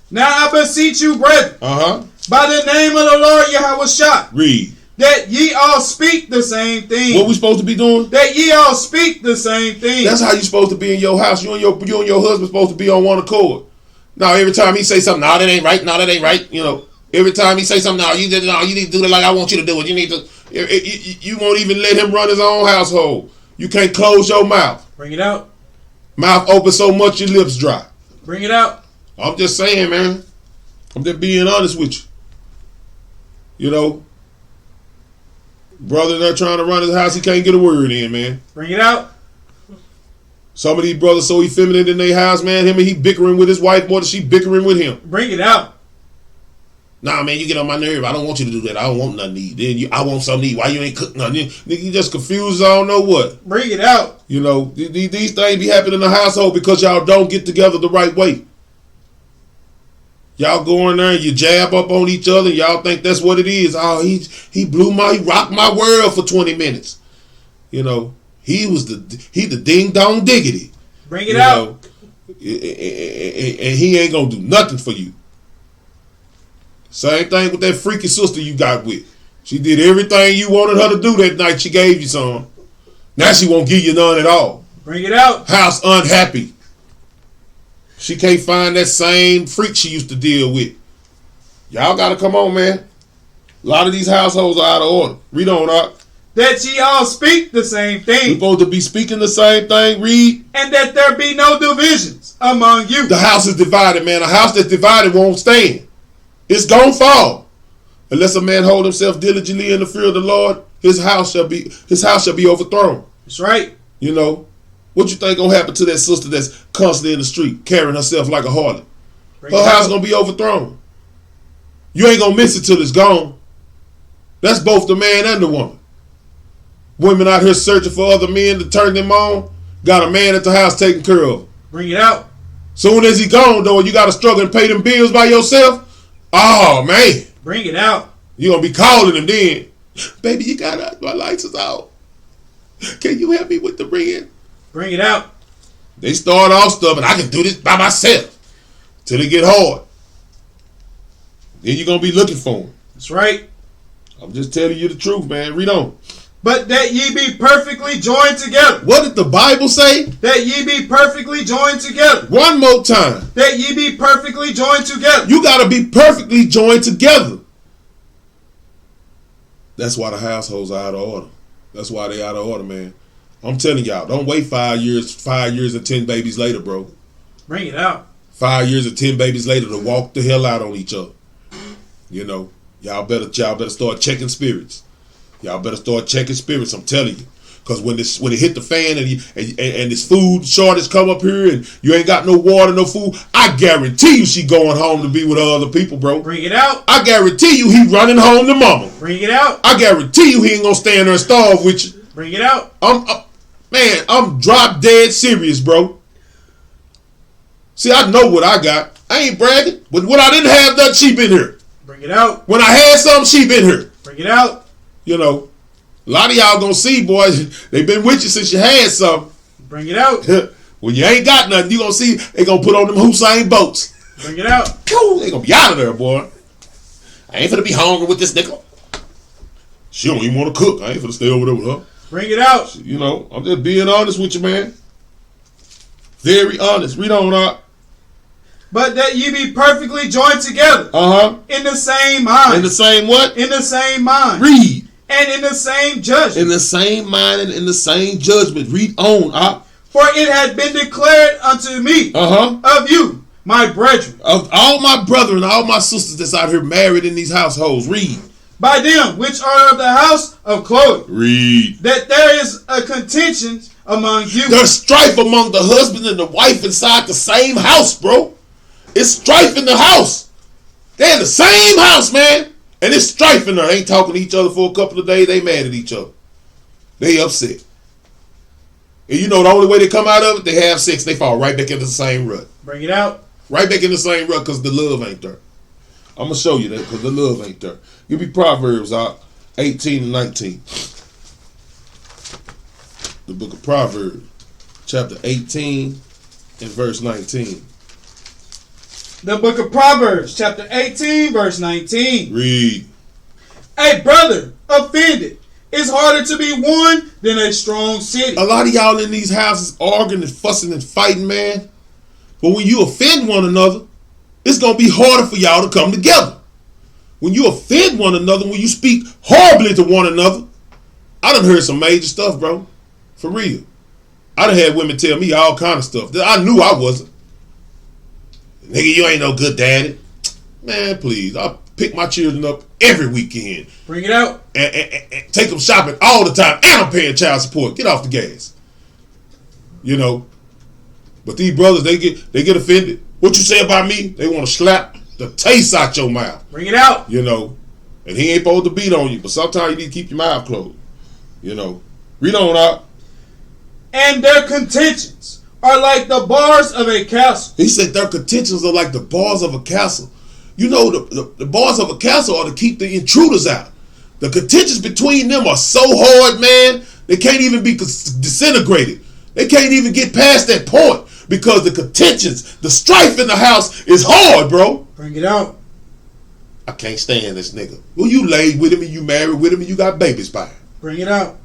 Now I beseech you, brethren, by the name of the Lord Yahawashi. Read. That ye all speak the same thing. What we supposed to be doing? That ye all speak the same thing. That's how you supposed to be in your house. You and your husband supposed to be on one accord. Now every time he say something, no, that ain't right. No, that ain't right. You know, every time he say something, no, you need to do it like I want you to do it. You need to. You won't even let him run his own household. You can't close your mouth. Bring it out. Mouth open so much your lips dry. Bring it out. I'm just saying, man. I'm just being honest with you. You know, brother there trying to run his house, he can't get a word in, man. Bring it out. Some of these brothers so effeminate in their house, man. Him and he bickering with his wife more than she bickering with him. Bring it out. Nah, man, you get on my nerve. I don't want you to do that. I don't want nothing to eat. Then I want something to eat. Why you ain't cook nothing? You just confused. I don't know what. Bring it out. You know, these things be happening in the household because y'all don't get together the right way. Y'all go in there and you jab up on each other. Y'all think that's what it is. Oh, he rocked my world for 20 minutes. You know, he the ding dong diggity. Bring it out. And he ain't gonna do nothing for you. Same thing with that freaky sister you got with. She did everything you wanted her to do that night. She gave you some. Now she won't give you none at all. Bring it out. House unhappy. She can't find that same freak she used to deal with. Y'all gotta come on, man. A lot of these households are out of order. Read on up. That ye all speak the same thing. We're supposed to be speaking the same thing. Read. And that there be no divisions among you. The house is divided, man. A house that's divided won't stand. It's gonna fall. Unless a man hold himself diligently in the fear of the Lord, his house shall be overthrown. That's right. You know, what you think gonna happen to that sister that's constantly in the street, carrying herself like a harlot? Her house gonna be overthrown. You ain't gonna miss it till it's gone. That's both the man and the woman. Women out here searching for other men to turn them on, got a man at the house taking care of. Bring it out. Soon as he gone, though, you gotta struggle and pay them bills by yourself. Oh, man. Bring it out. You're going to be calling him then. Baby, you got my lights is out. Can you help me with the rent? Bring it out. They start off stubborn. I can do this by myself. Till they get hard. Then you're going to be looking for them. That's right. I'm just telling you the truth, man. Read on. But that ye be perfectly joined together. What did the Bible say? That ye be perfectly joined together. One more time. That ye be perfectly joined together. You got to be perfectly joined together. That's why the households are out of order. That's why they out of order, man. I'm telling y'all, don't wait 5 years and 10 babies later, bro. Bring it out. 5 years and 10 babies later to walk the hell out on each other. You know, y'all better start checking spirits. Y'all better start checking spirits, I'm telling you. Because when it hit the fan and this food shortage come up here and you ain't got no water, no food, I guarantee you she going home to be with other people, bro. Bring it out. I guarantee you he running home to mama. Bring it out. I guarantee you he ain't going to stand there and starve with you. Bring it out. I'm drop dead serious, bro. See, I know what I got. I ain't bragging. But when I didn't have nothing, she been here. Bring it out. When I had something, she been here. Bring it out. You know, a lot of y'all gonna see, boys, they been with you since you had something. Bring it out. When you ain't got nothing, you gonna see they gonna put on them Hussein boats. Bring it out. They gonna be out of there, boy. I ain't finna be hungry with this nigga. She don't even want to cook. I ain't finna stay over there with her. Bring it out. You know, I'm just being honest with you, man. Very honest. Read on up. But that ye be perfectly joined together. In the same mind. In the same what? In the same mind. Read. And in the same judgment. In the same mind and in the same judgment. Read on up. For it had been declared unto me of you, my brethren. Of all my brethren, all my sisters that's out here married in these households. Read. By them which are of the house of Chloe. Read. That there is a contention among you. There's strife among the husband and the wife inside the same house, bro. It's strife in the house. They're in the same house, man. And it's strife in there. They ain't talking to each other for a couple of days. They mad at each other. They upset. And you know the only way they come out of it, they have sex. They fall right back into the same rut. Bring it out. Right back in the same rut because the love ain't there. I'm gonna show you that because the love ain't there. Give me Proverbs 18 and 19. The book of Proverbs, chapter 18 and verse 19. The book of Proverbs, chapter 18, verse 19. Read. A brother offended is harder to be won than a strong city. A lot of y'all in these houses arguing and fussing and fighting, man. But when you offend one another, it's going to be harder for y'all to come together. When you offend one another, when you speak horribly to one another, I done heard some major stuff, bro. For real. I done had women tell me all kind of stuff that I knew I wasn't. Nigga, you ain't no good daddy. Man, please. I pick my children up every weekend. Bring it out. And take them shopping all the time. And I'm paying child support. Get off the gas. You know. But these brothers, they get offended. What you say about me? They want to slap the taste out your mouth. Bring it out. You know. And he ain't supposed to beat on you. But sometimes you need to keep your mouth closed. You know. Read on out. And their contentions are like the bars of a castle. He said their contentions are like the bars of a castle. You know, the bars of a castle are to keep the intruders out. The contentions between them are so hard, man, they can't even be disintegrated. They can't even get past that point because the contentions, the strife in the house is hard, bro. Bring it out. I can't stand this nigga. Well, you laid with him and you married with him and you got babies by him. Bring it out.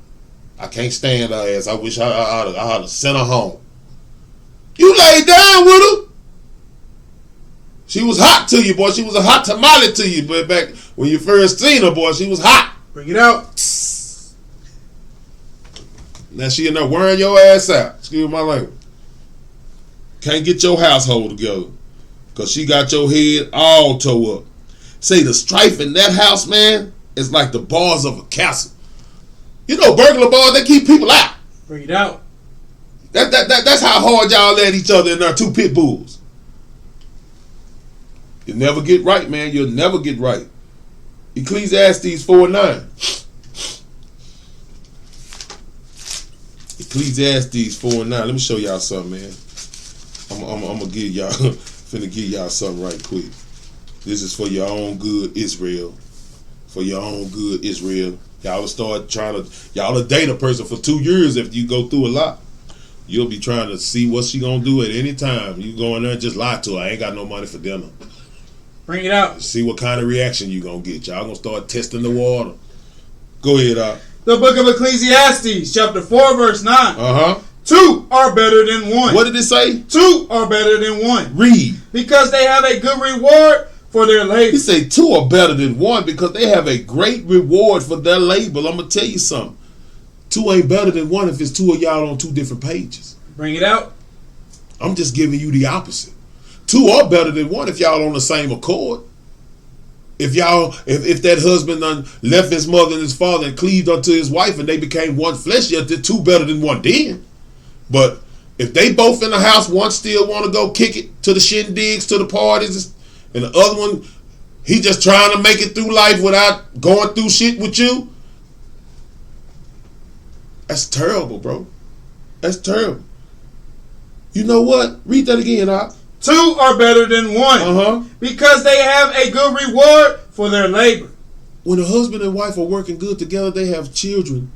I can't stand her ass. I wish I had to send her home. You laid down with her. She was hot to you, boy. She was a hot tamale to you, but back when you first seen her, boy, she was hot. Bring it out. Now she in there wearing your ass out. Excuse my language. Can't get your household together because she got your head all tore up. Say the strife in that house, man, is like the bars of a castle. You know, burglar bars, they keep people out. Bring it out. That's how hard y'all at each other in there, two pit bulls. You never get right, man. You'll never get right. Ecclesiastes 4:9. Ecclesiastes 4:9. Let me show y'all something, man. I'm gonna give y'all finna give y'all something right quick. This is for your own good, Israel. For your own good, Israel. Y'all will start y'all will date a person for 2 years if you go through a lot. You'll be trying to see what she gonna do at any time. You go in there and just lie to her. I ain't got no money for dinner. Bring it out. See what kind of reaction you gonna get. Y'all gonna start testing the water. Go ahead, The book of Ecclesiastes, chapter 4, verse 9. Two are better than one. What did it say? Two are better than one. Read. Because they have a good reward for their labor. He say two are better than one because they have a great reward for their labor. I'm going to tell you something. Two ain't better than one if it's two of y'all on two different pages. Bring it out. I'm just giving you the opposite. Two are better than one if y'all on the same accord. If that husband done left his mother and his father and cleaved unto his wife and they became one flesh, yet they're two better than one then. But if they both in the house, one still want to go kick it to the shindigs, to the parties, and the other one, he just trying to make it through life without going through shit with you. That's terrible, bro. That's terrible. You know what? Read that again, Doc. Two are better than one. Because they have a good reward for their labor. When a husband and wife are working good together, they have children.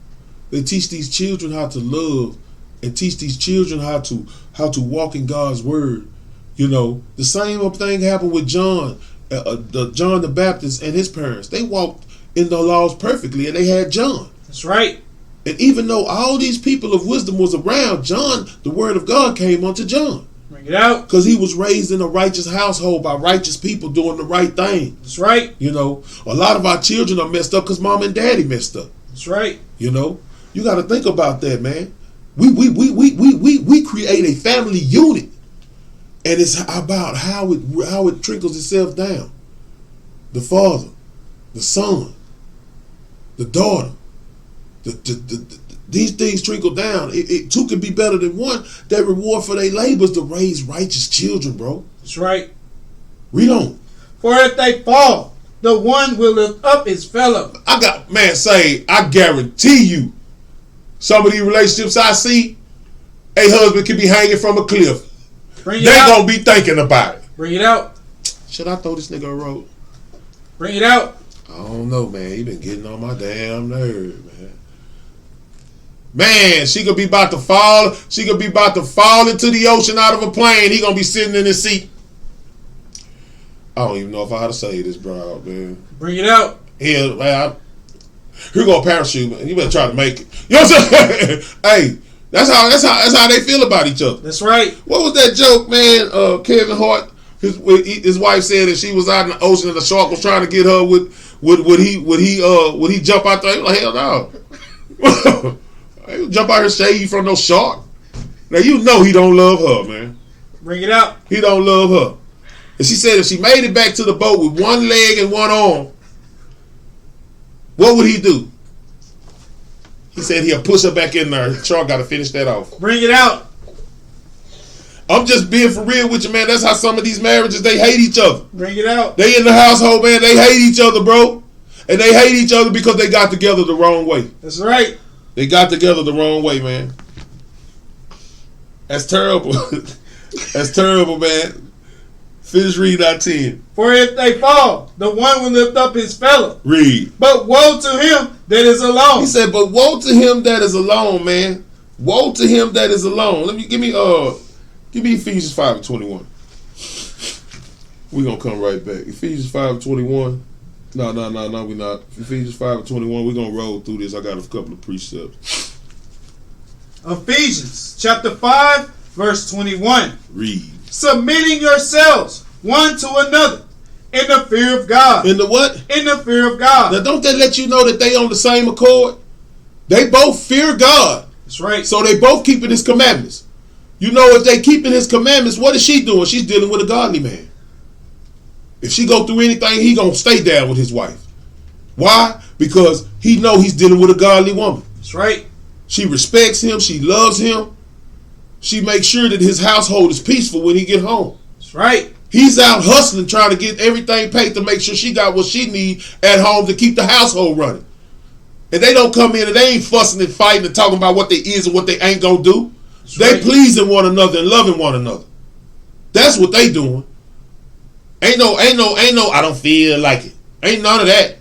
They teach these children how to love and teach these children how to walk in God's word. You know, the same thing happened with John the Baptist and his parents. They walked in the laws perfectly and they had John. That's right. And even though all these people of wisdom was around, John, the word of God came unto John. Bring it out. Because he was raised in a righteous household by righteous people doing the right thing. That's right. You know, a lot of our children are messed up because mom and daddy messed up. That's right. You know, you got to think about that, man. We create a family unit, and it's about how it trickles itself down. The father, the son, the daughter. These things trickle down. Two can be better than one. Their reward for their labor is to raise righteous children, bro. That's right. Read on. For if they fall, the one will lift up his fellow. I guarantee you, some of these relationships I see, a husband can be hanging from a cliff. They gonna be thinking about it. Bring it out. Should I throw this nigga a rope? Bring it out. I don't know, man. He been getting on my damn nerve, man. Man, she could be about to fall. She could be about to fall into the ocean out of a plane. He gonna be sitting in his seat. I don't even know if I how to say this, bro, man. Bring it out. Here, man. Here go a parachute, man. You better try to make it. You know what I'm saying? Hey, that's how they feel about each other. That's right. What was that joke, man? Kevin Hart, his wife said that she was out in the ocean and the shark was trying to get her. Would he jump out there? He was like, hell no. He jump out here save you from no shark. Now you know he don't love her, man. Bring it out. He don't love her. And she said if she made it back to the boat with one leg and one arm, what would he do? He said he'll push her back in there. Shark got to finish that off. Bring it out. I'm just being for real with you, man. That's how some of these marriages, they hate each other. Bring it out. They in the household, man. They hate each other, bro. And they hate each other because they got together the wrong way. That's right. They got together the wrong way, man. That's terrible. That's terrible, man. Finish reading out 10. For if they fall, the one will lift up his fellow. Read. But woe to him that is alone. He said, but woe to him that is alone, man. Woe to him that is alone. Give me Ephesians 5:21. We're gonna come right back. Ephesians 5:21. No, we're not. Ephesians 5:21. We're gonna roll through this. I got a couple of precepts. Ephesians chapter 5, verse 21. Read. Submitting yourselves one to another in the fear of God. In the what? In the fear of God. Now don't that let you know that they on the same accord? They both fear God. That's right. So they both keeping his commandments. You know, if they keeping his commandments, what is she doing? She's dealing with a godly man. If she go through anything, he gonna stay down with his wife. Why? Because he know he's dealing with a godly woman. That's right. She respects him. She loves him. She makes sure that his household is peaceful when he get home. That's right. He's out hustling, trying to get everything paid to make sure she got what she need at home to keep the household running. And they don't come in and they ain't fussing and fighting and talking about what they is and what they ain't gonna do. That's they right. pleasing one another and loving one another. That's what they doing. Ain't no, I don't feel like it. Ain't none of that.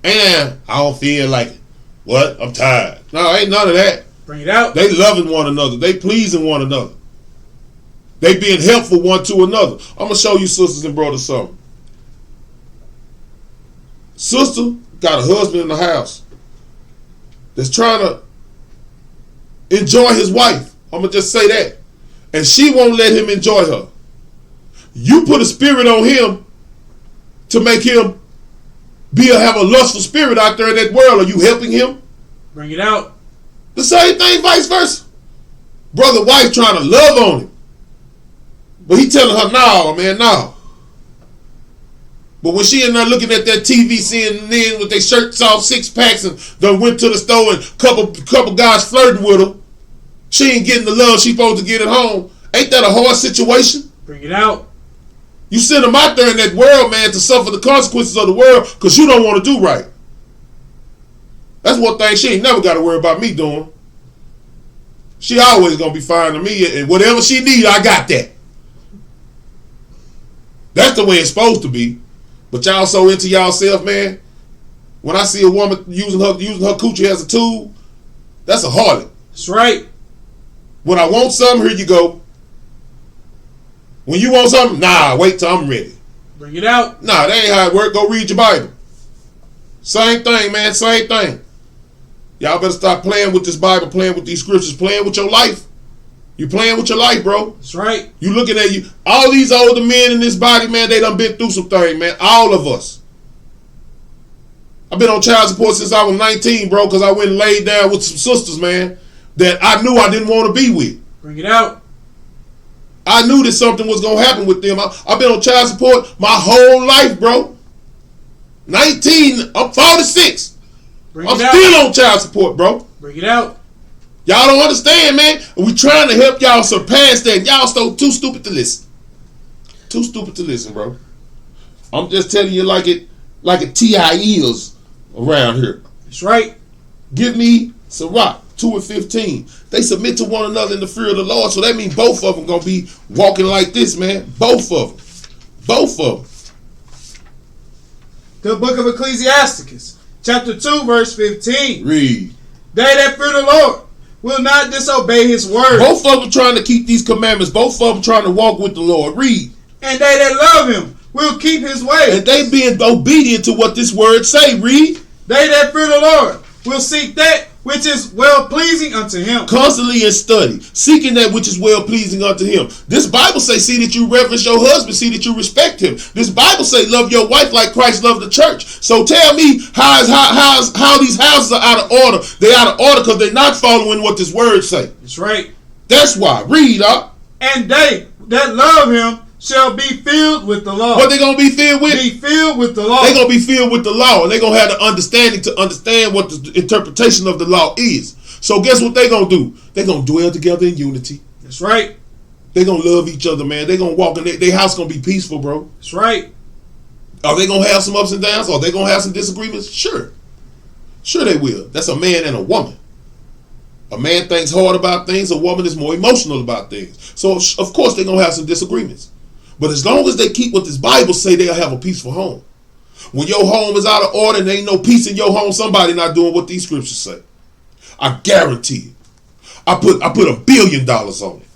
I don't feel like it. What? I'm tired. No, ain't none of that. Bring it out. They loving one another. They pleasing one another. They being helpful one to another. I'm going to show you sisters and brothers something. Sister got a husband in the house that's trying to enjoy his wife. I'm going to just say that. And she won't let him enjoy her. You put a spirit on him to make him have a lustful spirit out there in that world. Are you helping him? Bring it out. The same thing, vice versa. Brother, wife trying to love on him. But he telling her, no, man, no. But when she in there looking at that TV, seeing men with their shirts off, 6-packs, and done went to the store and couple guys flirting with her, she ain't getting the love she supposed to get at home. Ain't that a hard situation? Bring it out. You send them out there in that world, man, to suffer the consequences of the world because you don't want to do right. That's one thing she ain't never got to worry about me doing. She always going to be fine to me, and whatever she need, I got that. That's the way it's supposed to be. But y'all so into y'allself, man. When I see a woman using her coochie as a tool, that's a harlot. That's right. When I want something, here you go. When you want something, nah, wait till I'm ready. Bring it out. Nah, that ain't how it work. Go read your Bible. Same thing, man. Same thing. Y'all better stop playing with this Bible, playing with these scriptures, playing with your life. You playing with your life, bro. That's right. You looking at you. All these older men in this body, man, they done been through some things, man. All of us. I've been on child support since I was 19, bro, because I went and laid down with some sisters, man, that I knew I didn't want to be with. Bring it out. I knew that something was going to happen with them. I've been on child support my whole life, bro. 19, I'm 46. I'm still on child support, bro. Bring it out. Y'all don't understand, man. We trying to help y'all surpass that. Y'all so too stupid to listen. Too stupid to listen, bro. I'm just telling you like it T.I. is around here. That's right. Give me Sirach 2:15. They submit to one another in the fear of the Lord. So that means both of them going to be walking like this, man. Both of them. Both of them. The book of Ecclesiasticus, chapter 2, verse 15. Read. They that fear the Lord will not disobey his word. Both of them trying to keep these commandments. Both of them trying to walk with the Lord. Read. And they that love him will keep his ways. And they being obedient to what this word say. Read. They that fear the Lord will seek that which is well pleasing unto him. Constantly in study, seeking that which is well pleasing unto him. This Bible say, see that you reverence your husband, see that you respect him. This Bible say, love your wife like Christ loved the church. So tell me how these houses are out of order. They out of order because they're not following what this word say. That's right. That's why. Read up. And they that love him shall be filled with the law. What they gonna be filled with? Be filled with the law. They gonna be filled with the law, and they gonna have the understanding to understand what the interpretation of the law is. So guess what they gonna do? They gonna dwell together in unity. That's right. They gonna love each other, man. They gonna walk in their house gonna be peaceful, bro. That's right. Are they gonna have some ups and downs? Are they gonna have some disagreements? Sure they will. That's a man and a woman. A man thinks hard about things. A woman is more emotional about things. So of course they're gonna have some disagreements. But as long as they keep what this Bible say, they'll have a peaceful home. When your home is out of order and there ain't no peace in your home, somebody not doing what these scriptures say. I guarantee you. I put $1 billion on it.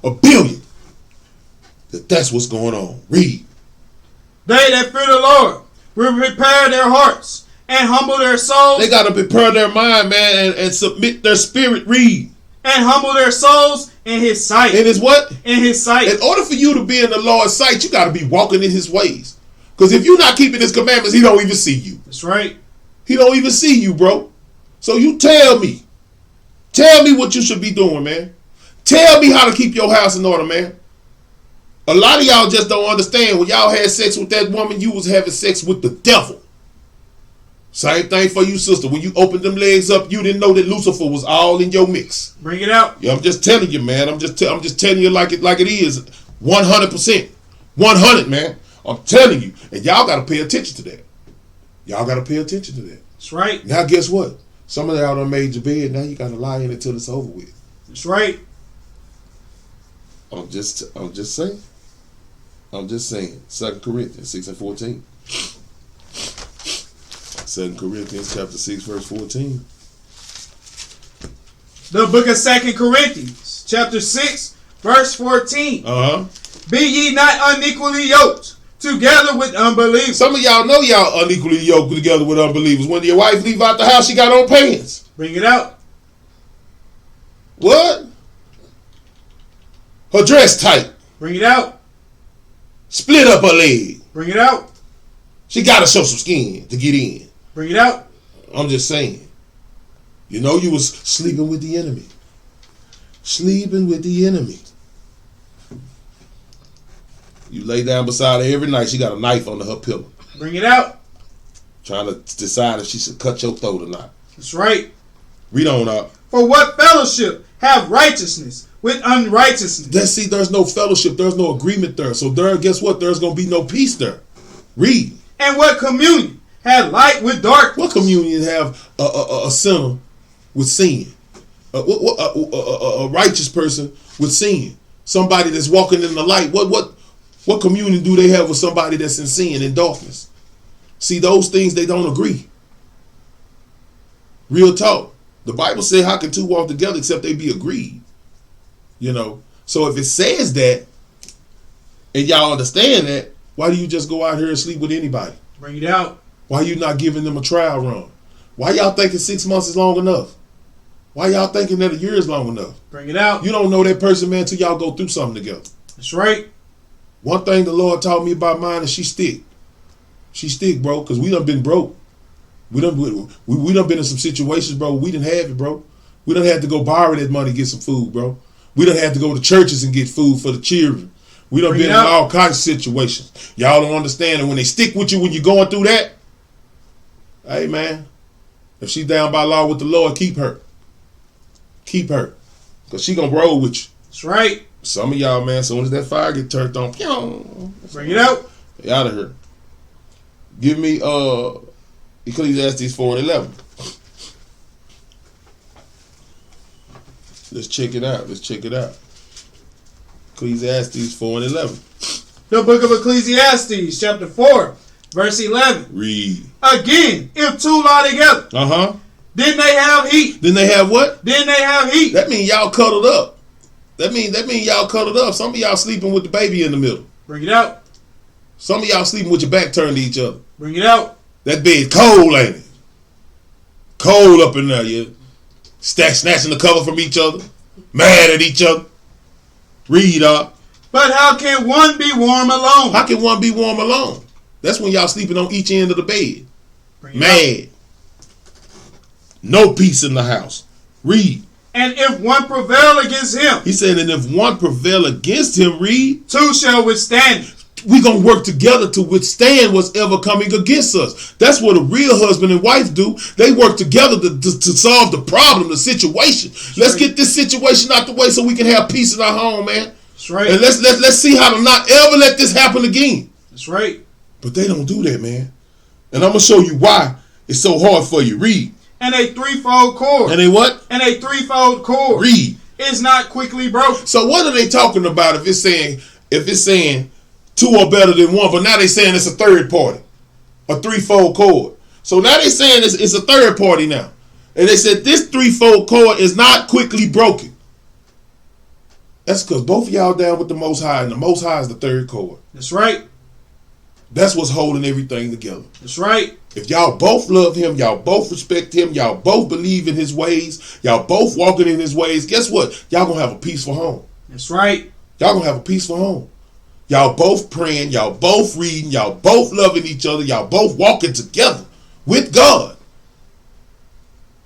$1 billion. That's what's going on. Read. They that fear the Lord will prepare their hearts and humble their souls. They got to prepare their mind, man, and submit their spirit. Read. And humble their souls in his sight. In his what? In his sight. In order for you to be in the Lord's sight, you got to be walking in his ways. Because if you're not keeping his commandments, he don't even see you. That's right. He don't even see you, bro. So you tell me. Tell me what you should be doing, man. Tell me how to keep your house in order, man. A lot of y'all just don't understand. When y'all had sex with that woman, you was having sex with the devil. Same thing for you, sister. When you opened them legs up, you didn't know that Lucifer was all in your mix. Bring it out. Yeah, I'm just telling you, man. I'm just telling you like it is. 100%. 100, man. I'm telling you. And y'all got to pay attention to that. Y'all got to pay attention to that. That's right. Now, guess what? Some of y'all done made your bed. Now you got to lie in it till it's over with. That's right. I'm just saying. 2 Corinthians 6 and 14. 2 Corinthians chapter 6 verse 14. The book of 2 Corinthians chapter 6 verse 14. Be ye not unequally yoked together with unbelievers. Some of y'all know y'all unequally yoked together with unbelievers. When your wife leave out the house, she got on pants. Bring it out. What? Her dress tight. Bring it out. Split up her leg. Bring it out. She got to show some skin to get in. Bring it out. I'm just saying. You know you was sleeping with the enemy. Sleeping with the enemy. You lay down beside her every night. She got a knife under her pillow. Bring it out. Trying to decide if she should cut your throat or not. That's right. Read on up. For what fellowship have righteousness with unrighteousness? See, there's no fellowship. There's no agreement there. So there, guess what? There's going to be no peace there. Read. And what communion have light with darkness? What communion have a sinner with sin? A righteous person with sin? Somebody that's walking in the light. What communion do they have with somebody that's in sin and darkness? See, those things, they don't agree. Real talk. The Bible says, how can two walk together except they be agreed? You know. So if it says that, and y'all understand that, why do you just go out here and sleep with anybody? Bring it out. Why you not giving them a trial run? Why y'all thinking 6 months is long enough? Why y'all thinking that a year is long enough? Bring it out. You don't know that person, man, till y'all go through something together. That's right. One thing the Lord taught me about mine is she stick. She stick, bro, because we done been broke. We done been in some situations, bro. We didn't have it, bro. We done had to go borrow that money to get some food, bro. We done had to go to churches and get food for the children. We done been in all kinds of situations. Y'all don't understand. And when they stick with you when you're going through that, hey, man, if she down by law with the Lord, keep her. Keep her. Because she going to roll with you. That's right. Some of y'all, man, as soon as that fire get turned on, bring it out. They out of here. Give me Ecclesiastes 4 and 11. Let's check it out. Ecclesiastes 4 and 11. The book of Ecclesiastes, chapter 4, Verse 11. Read. Again, if two lie together. Then they have heat. Then they have what? Then they have heat. That means y'all cuddled up. That mean y'all cuddled up. Some of y'all sleeping with the baby in the middle. Bring it out. Some of y'all sleeping with your back turned to each other. Bring it out. That bed cold, ain't it? Cold up in there, yeah. Snatching the cover from each other. Mad at each other. Read up. But how can one be warm alone? How can one be warm alone? That's when y'all sleeping on each end of the bed. Bring mad. No peace in the house. Read. And if one prevail against him. He said, and if one prevail against him, read. Two shall withstand it. We're going to work together to withstand what's ever coming against us. That's what a real husband and wife do. They work together to solve the problem, the situation. Let's get this situation out the way so we can have peace in our home, man. That's right. And let's see how to not ever let this happen again. That's right. But they don't do that, man. And I'm going to show you why it's so hard for you. Read. And a threefold cord. And a what? And a threefold cord. Read. Is not quickly broken. So what are they talking about if it's saying two are better than one, but now they saying it's a third party, a threefold cord. So now they saying it's a third party now. And they said this threefold cord is not quickly broken. That's because both of y'all down with the Most High, and the Most High is the third cord. That's right. That's what's holding everything together. That's right. If y'all both love him, y'all both respect him, y'all both believe in his ways, y'all both walking in his ways, guess what? Y'all gonna have a peaceful home. That's right. Y'all gonna have a peaceful home. Y'all both praying, y'all both reading, y'all both loving each other, y'all both walking together with God.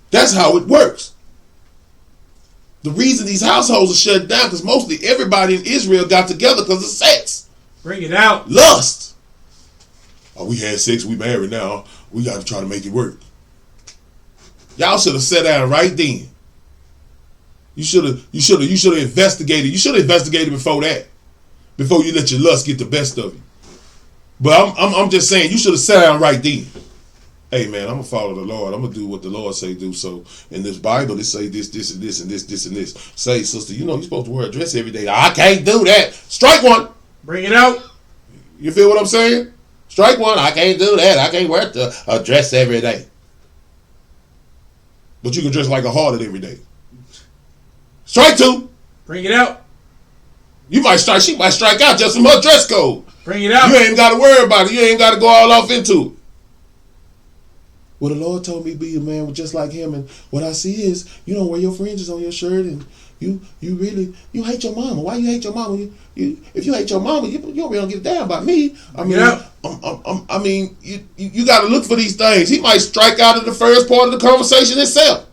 That's how it works. The reason these households are shut down because mostly everybody in Israel got together because of sex. Bring it out. Lust. Oh, we had sex, we married now. We got to try to make it work. Y'all should have sat down right then. You should have investigated. You should have investigated before that. Before you let your lust get the best of you. But I'm just saying, you should have sat down right then. Hey man, I'm gonna follow the Lord. I'm gonna do what the Lord say do. So in this Bible, it say this, this, and this, and this, this, and this. Say, sister, you know you're supposed to wear a dress every day. I can't do that. Strike one. Bring it out. You feel what I'm saying? Strike one. I can't do that. I can't wear a dress every day. But you can dress like a harlot every day. Strike two. Bring it out. You might strike. She might strike out just from her dress code. Bring it out. You ain't got to worry about it. You ain't got to go all off into it. Well, the Lord told me be a man just like him, and what I see is you don't wear your fringes on your shirt, and you hate your mama. Why you hate your mama? If you hate your mama, you don't really get down by me. I mean, you got to look for these things. He might strike out of the first part of the conversation itself.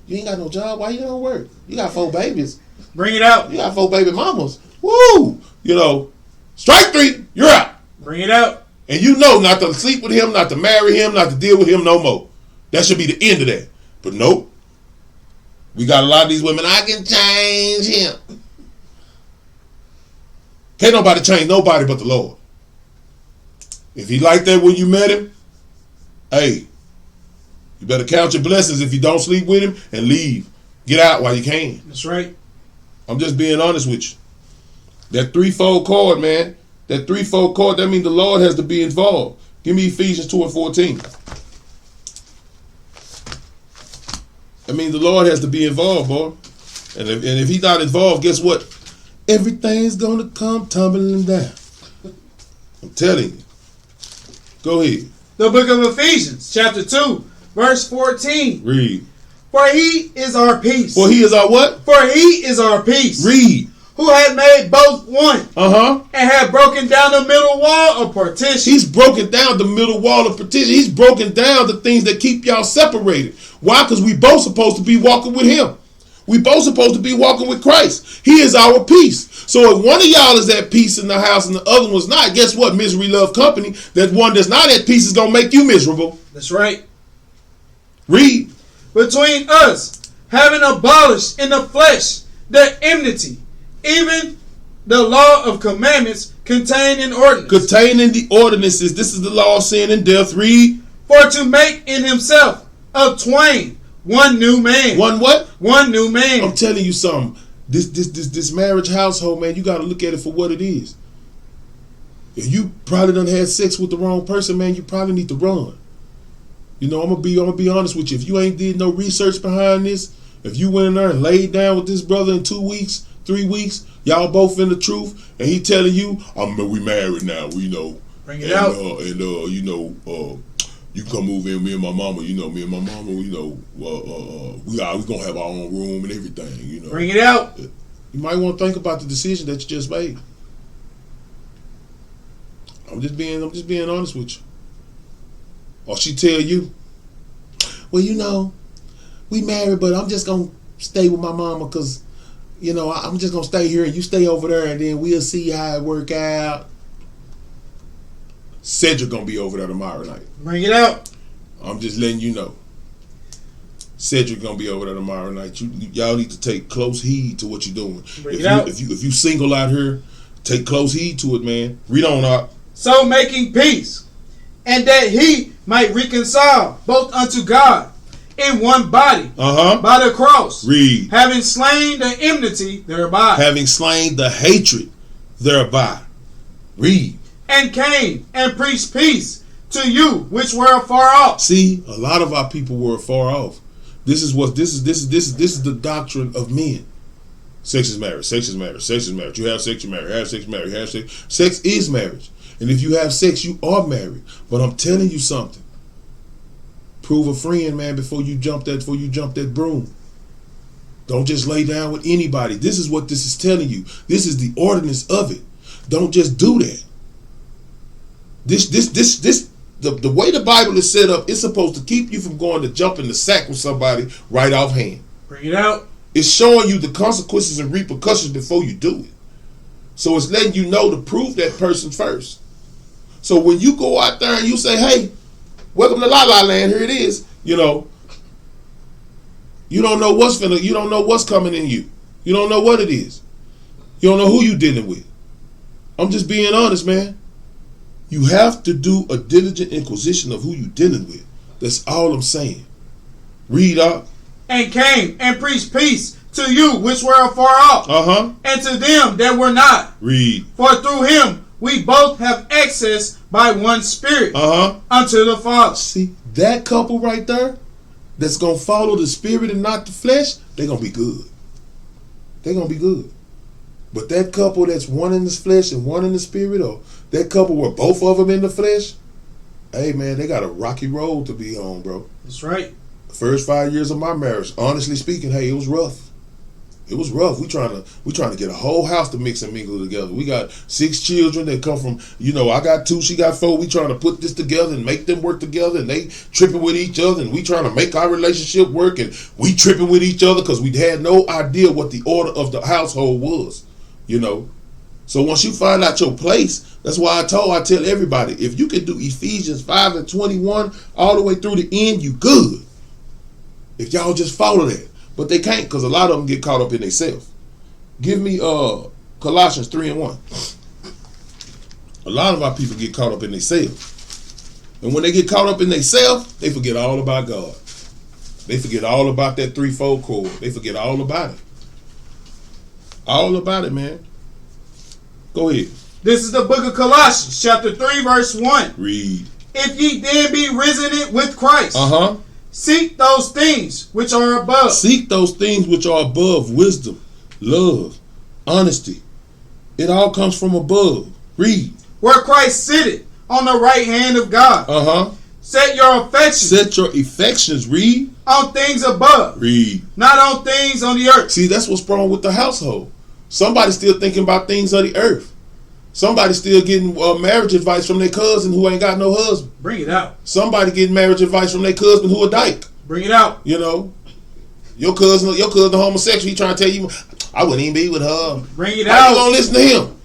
You ain't got no job. Why you don't work? You got 4 babies. Bring it out. You got 4 baby mamas. Woo! You know, strike 3. You're out. Bring it out. And you know not to sleep with him, not to marry him, not to deal with him no more. That should be the end of that. But nope. We got a lot of these women, I can change him. Can't nobody change nobody but the Lord. If he like that when you met him, hey, you better count your blessings if you don't sleep with him and leave. Get out while you can. That's right. I'm just being honest with you. That threefold cord, man. That threefold cord, that means the Lord has to be involved. Give me Ephesians 2:14. That means the Lord has to be involved, boy. And if he's not involved, guess what? Everything's going to come tumbling down. I'm telling you. Go ahead. The book of Ephesians, chapter 2, verse 14. Read. For he is our peace. For he is our what? For he is our peace. Read. Who had made both one. And had broken down the middle wall of partition. He's broken down the middle wall of partition. He's broken down the things that keep y'all separated. Why? Because we both supposed to be walking with him. We both supposed to be walking with Christ. He is our peace. So if one of y'all is at peace in the house and the other one's not, guess what? Misery love company. That one that's not at peace is going to make you miserable. That's right. Read. Between us, having abolished in the flesh the enmity, even the law of commandments contained in ordinance. Contained in the ordinances. This is the law of sin and death. Read. For to make in himself of twain one new man. One what? One new man. I'm telling you something. This marriage household, man, you got to look at it for what it is. If you probably done had sex with the wrong person, man, you probably need to run. You know, I'm gonna be honest with you. If you ain't did no research behind this, if you went in there and laid down with this brother in 2 weeks, 3 weeks, y'all both in the truth, and he telling you, we married now, we know. Bring it out. You come move in, me and my mama, we gonna have our own room and everything, you know. Bring it out. You might want to think about the decision that you just made. I'm just being honest with you. Or she tell you, well, we married, but I'm just gonna stay with my mama because, I'm just gonna stay here and you stay over there, and then we'll see how it work out. Cedric gonna be over there tomorrow night. Bring it out. I'm just letting you know. Cedric gonna be over there tomorrow night. Y'all need to take close heed to what you're doing. Bring it out. If you single out here, take close heed to it, man. Read on up. So making peace, and that he might reconcile both unto God in one body by the cross. Read. Having slain the enmity thereby. Having slain the hatred thereby. Read. And came and preached peace to you which were afar off. See, a lot of our people were far off. This is the doctrine of men. Sex is marriage. Sex is marriage. Sex is marriage. You have sex, you marry. Have sex, you marry. Have sex. Sex is marriage. And if you have sex, you are married. But I'm telling you something. Prove a friend, man, before you jump that broom. Don't just lay down with anybody. This is what this is telling you. This is the ordinance of it. Don't just do that. The way the Bible is set up, it's supposed to keep you from going to jump in the sack with somebody right offhand. Bring it out. It's showing you the consequences and repercussions before you do it. So it's letting you know to prove that person first. So when you go out there and you say, hey, welcome to La La Land, here it is, you don't know what's coming in you. You don't know what it is. You don't know who you dealing with. I'm just being honest, man. You have to do a diligent inquisition of who you dealing with. That's all I'm saying. Read up. And came and preached peace to you which were afar off. And to them that were not. Read. For through him we both have access by one Spirit unto the Father. See, that couple right there that's going to follow the Spirit and not the flesh, they're going to be good. They're going to be good. But that couple that's one in the flesh and one in the Spirit, or that couple where both of them in the flesh, hey, man, they got a rocky road to be on, bro. That's right. The first 5 years of my marriage, honestly speaking, hey, it was rough. It was rough. We trying to get a whole house to mix and mingle together. We got 6 children that come from, I got 2, she got 4. We trying to put this together and make them work together, and they tripping with each other, and we trying to make our relationship work, and we tripping with each other because we had no idea what the order of the household was, So once you find out your place, that's why I tell everybody, if you can do Ephesians 5:21 all the way through the end, you good. If y'all just follow that. But they can't, because a lot of them get caught up in themselves. Give me Colossians 3:1. A lot of our people get caught up in themselves. And when they get caught up in themselves, they forget all about God. They forget all about that threefold cord. They forget all about it. All about it, man. Go ahead. This is the book of Colossians, chapter 3, verse 1. Read. If ye then be risen with Christ, seek those things which are above. Seek those things which are above. Wisdom, love, honesty. It all comes from above. Read. Where Christ sitteth on the right hand of God. Set your affections. Set your affections. Read. On things above. Read. Not on things on the earth. See, that's what's wrong with the household. Somebody's still thinking about things of the earth. Somebody still getting marriage advice from their cousin who ain't got no husband. Bring it out. Somebody getting marriage advice from their cousin who a dyke. Bring it out. Your cousin homosexual. He trying to tell you, I wouldn't even be with her. Bring it out. How you gonna listen to him?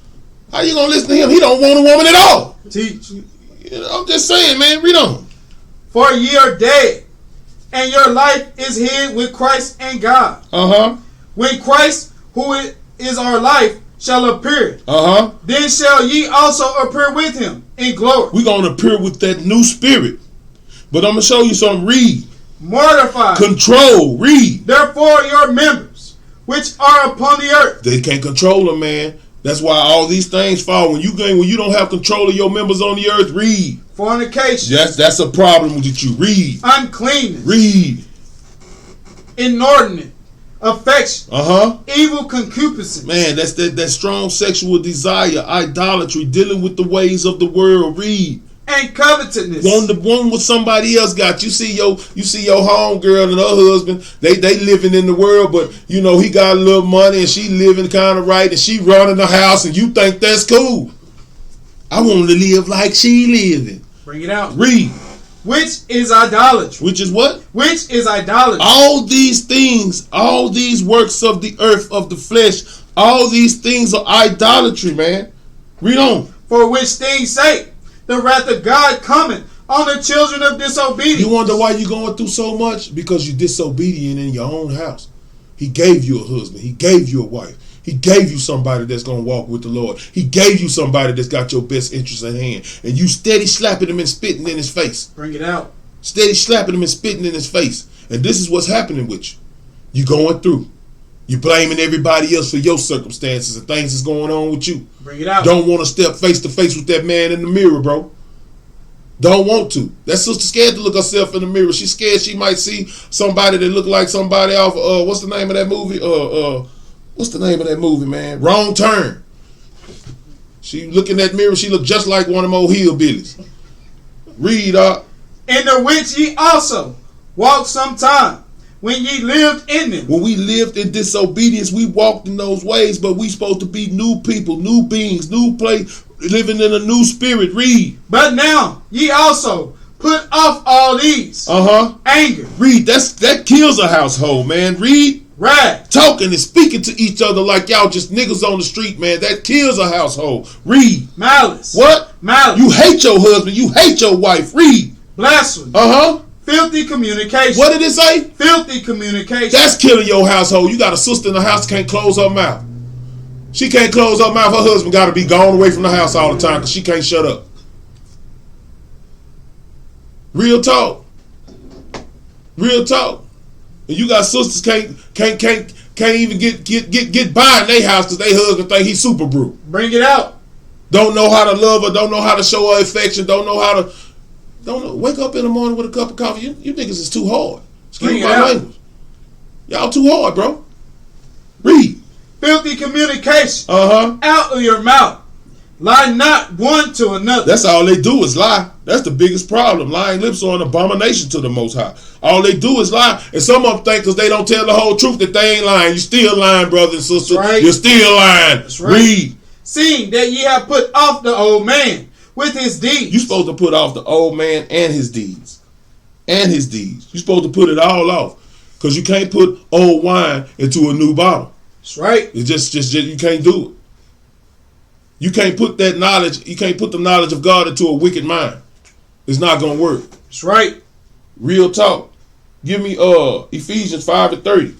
How you gonna listen to him? He don't want a woman at all. Teach. I'm just saying, man. Read on. For ye are dead, and your life is hid with Christ and God. When Christ, who is our life, shall appear, then shall ye also appear with him in glory. We're going to appear with that new spirit. But I'm going to show you something. Read. Mortify. Control. Read. Therefore your members, which are upon the earth. They can't control them, man. That's why all these things fall. When you don't have control of your members on the earth, read. Fornication. That's a problem that you read. Uncleanness. Read. Inordinate affection. Evil concupiscence. Man, that's that strong sexual desire, idolatry, dealing with the ways of the world. Read. And covetousness. One what somebody else got. You see your homegirl and her husband. They living in the world, but you know he got a little money and she living kind of right and she running the house and you think that's cool. I want to live like she living. Bring it out. Read. Which is idolatry. Which is what? Which is idolatry. All these things, all these works of the earth, of the flesh, all these things are idolatry, man. Read on. For which things sake the wrath of God cometh on the children of disobedience. You wonder why you're going through so much? Because you're disobedient in your own house. He gave you a husband. He gave you a wife. He gave you somebody that's going to walk with the Lord. He gave you somebody that's got your best interests at hand. And you steady slapping him and spitting in his face. Bring it out. Steady slapping him and spitting in his face. And this is what's happening with you. You're going through. You're blaming everybody else for your circumstances and things that's going on with you. Bring it out. Don't want to step face to face with that man in the mirror, bro. Don't want to. That sister scared to look herself in the mirror. She's scared she might see somebody that look like somebody off. What's the name of that movie? What's the name of that movie, man? Wrong Turn. She look in that mirror. She look just like one of them old hillbillies. Read up. In the which ye also walked sometime, when ye lived in them. When we lived in disobedience, we walked in those ways, but we supposed to be new people, new beings, new place, living in a new spirit. Read. But now ye also put off all these. Anger. Read. That kills a household, man. Read. Wrath. Talking and speaking to each other like y'all just niggas on the street, man. That kills a household. Read. Malice. What? Malice. You hate your husband. You hate your wife. Read. Blasphemy. Filthy communication. What did it say? Filthy communication. That's killing your household. You got a sister in the house can't close her mouth. She can't close her mouth. Her husband got to be gone away from the house all the time because she can't shut up. Real talk. Real talk. And you got sisters can't even get by in their house because their husband think he's super brew. Bring it out. Don't know how to love her. Don't know how to show her affection. Don't know. Wake up in the morning with a cup of coffee. You niggas is too hard. Excuse my language. Y'all too hard, bro. Read. Filthy communication. Out of your mouth. Lie not one to another. That's all they do is lie. That's the biggest problem. Lying lips are an abomination to the Most High. All they do is lie. And some of them think because they don't tell the whole truth that they ain't lying. You still lying, brother and sister. Right. You're still lying. That's right. Read. Seeing that ye have put off the old man with his deeds. You're supposed to put off the old man and his deeds. And his deeds. You're supposed to put it all off. Because you can't put old wine into a new bottle. That's right. It's just you can't do it. You can't put that knowledge, you can't put the knowledge of God into a wicked mind. It's not going to work. That's right. Real talk. Give me Ephesians 5:30.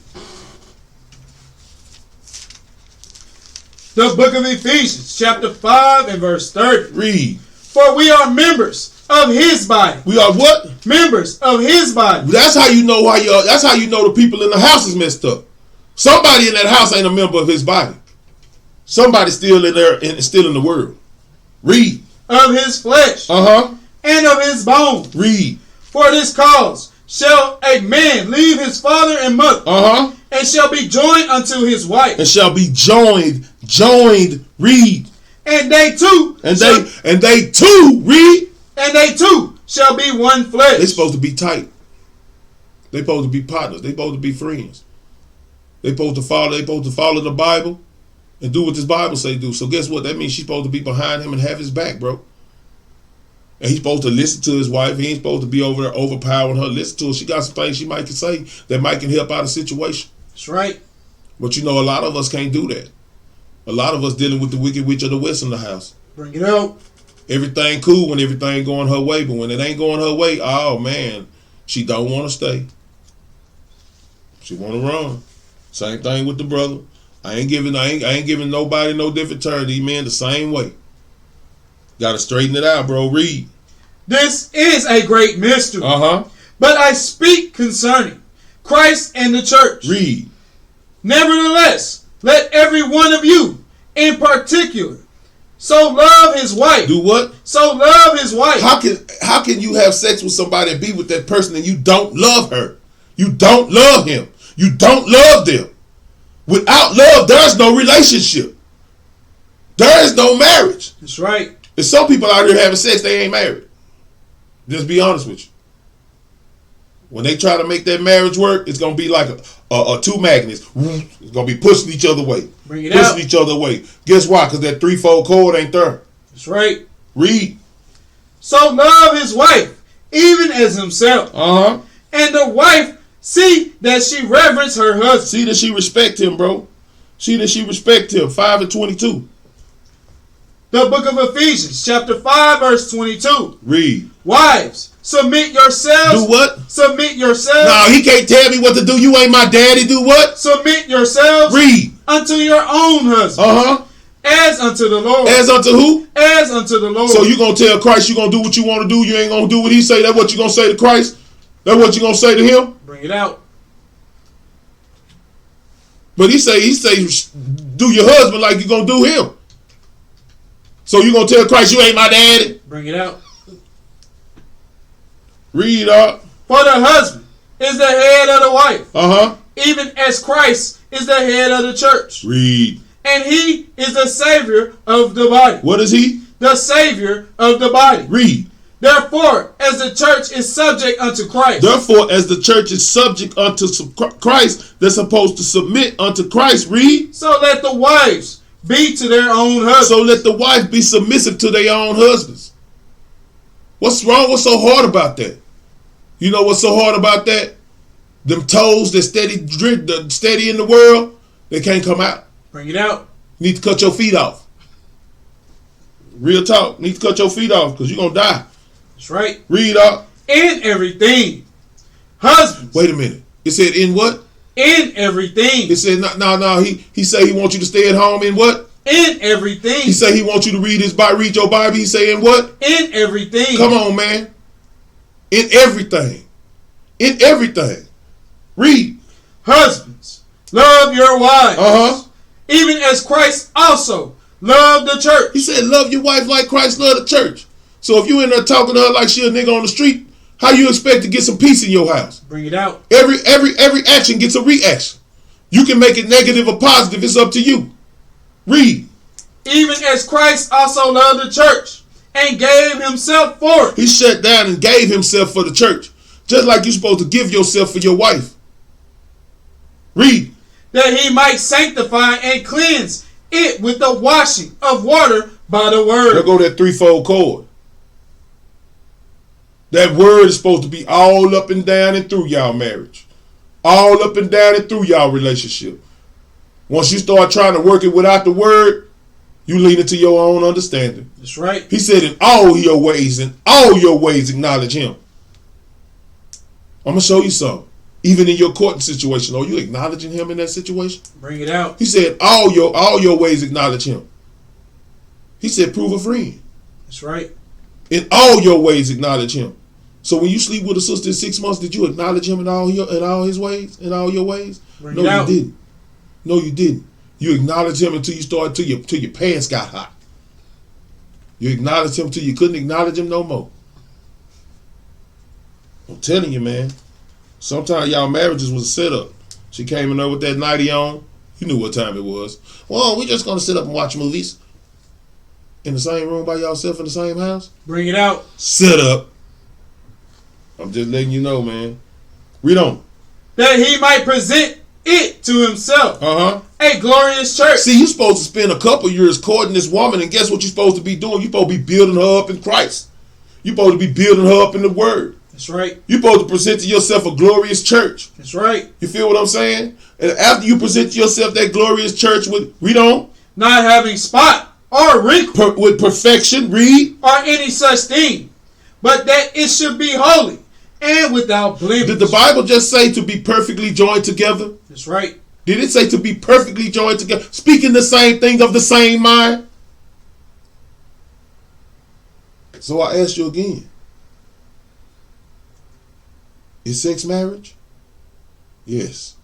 The book of Ephesians, chapter 5 and verse 30. Read. For we are members of his body. We are what? Members of his body. That's how you know that's how you know the people in the house is messed up. Somebody in that house ain't a member of his body. Somebody's still in there and still in the world. Read. Of his flesh. And of his bone. Read. For this cause shall a man leave his father and mother. And shall be joined unto his wife. And shall be joined. Read. And they two. And they two. Read. And they two shall be one flesh. They're supposed to be tight. They're supposed to be partners. They're supposed to be friends. They're supposed to follow the Bible and do what this Bible say do. So guess what? That means she's supposed to be behind him and have his back, bro. And he's supposed to listen to his wife. He ain't supposed to be over there overpowering her. Listen to her. She got some things she might can say that might can help out a situation. That's right. But you know, a lot of us can't do that. A lot of us dealing with the wicked witch of the west in the house. Bring it out. Everything cool when everything going her way, but when it ain't going her way, oh man, she don't want to stay. She want to run. Same thing with the brother. I ain't giving nobody no different turn. These men the same way. Got to straighten it out, bro. Read. This is a great mystery. But I speak concerning Christ and the church. Read. Nevertheless, let every one of you in particular, so love his wife. Do what? So love his wife. How can you have sex with somebody and be with that person and you don't love her? You don't love him. You don't love them. Without love, there is no relationship. There is no marriage. That's right. There's some people out here having sex, they ain't married. Just be honest with you. When they try to make that marriage work, it's going to be like a two magnets. It's going to be pushing each other away. Bring it out. Pushing each other away. Guess why? Because that threefold cord ain't there. That's right. Read. So love his wife, even as himself. Uh-huh. And the wife see that she reverence her husband. See that she respect him, bro. See that she respect him. 5:22. The book of Ephesians, chapter 5, verse 22. Read. Wives, submit yourselves. Do what? Submit yourselves. No, he can't tell me what to do. You ain't my daddy. Do what? Submit yourselves. Read. Unto your own husband. Uh-huh. As unto the Lord. As unto who? As unto the Lord. So you going to tell Christ you going to do what you want to do? You ain't going to do what he say? That's what you going to say to Christ? That's what you going to say to him? Bring it out. But he say, do your husband like you going to do him. So you going to tell Christ you ain't my daddy? Bring it out. Read up. For the husband is the head of the wife. Uh-huh. Even as Christ is the head of the church. Read. And he is the Savior of the body. What is he? The Savior of the body. Read. Therefore, as the church is subject unto Christ. Therefore, as the church is subject unto Christ, they're supposed to submit unto Christ. Read. So let the wives be to their own husbands. So let the wife be submissive to their own husbands. What's wrong? What's so hard about that? You know what's so hard about that? Them toes that steady in the world, they can't come out. Bring it out. You need to cut your feet off. Real talk. You need to cut your feet off because you're going to die. That's right. Read up. In everything. Husbands. Wait a minute. It said in what? In everything. It said no. He say he wants you to stay at home in what? In everything. He say he wants you to read your Bible. He say in what? In everything. Come on, man. In everything. In everything. Read. Husbands, love your wives. Uh-huh. Even as Christ also loved the church. He said love your wife like Christ loved the church. So if you in there talking to her like she a nigga on the street, how you expect to get some peace in your house? Bring it out. Every action gets a reaction. You can make it negative or positive. It's up to you. Read. Even as Christ also loved the church and gave himself for it. He shut down and gave himself for the church. Just like you're supposed to give yourself for your wife. Read. That he might sanctify and cleanse it with the washing of water by the word. There go that threefold cord. That word is supposed to be all up and down and through y'all marriage. All up and down and through y'all relationship. Once you start trying to work it without the word, you lean into your own understanding. That's right. He said in all your ways acknowledge him. I'm going to show you something. Even in your court situation, are you acknowledging him in that situation? Bring it out. He said all your ways acknowledge him. He said prove a friend. That's right. In all your ways acknowledge him. So when you sleep with a sister in 6 months, did you acknowledge him in all his ways? In all your ways? Bring No, it out. you didn't. No, you didn't. You acknowledged him until your pants got hot. You acknowledged him until you couldn't acknowledge him no more. I'm telling you, man. Sometimes y'all marriages was a setup. She came in there with that nightie on. You knew what time it was. Well, we just gonna sit up and watch movies. In the same room by yourself in the same house? Bring it out. Sit up. I'm just letting you know, man. Read on. That he might present it to himself. Uh-huh. A glorious church. See, you're supposed to spend a couple years courting this woman, and guess what you're supposed to be doing? You're supposed to be building her up in Christ. You're supposed to be building her up in the Word. That's right. You're supposed to present to yourself a glorious church. That's right. You feel what I'm saying? And after you present to yourself that glorious church with, read on. Not having spot or wrinkle. With perfection, read. Or any such thing. But that it should be holy and without blemish. Did the Bible just say to be perfectly joined together? That's right. Did it say to be perfectly joined together? Speaking the same thing of the same mind? So I ask you again. Is sex marriage? Yes.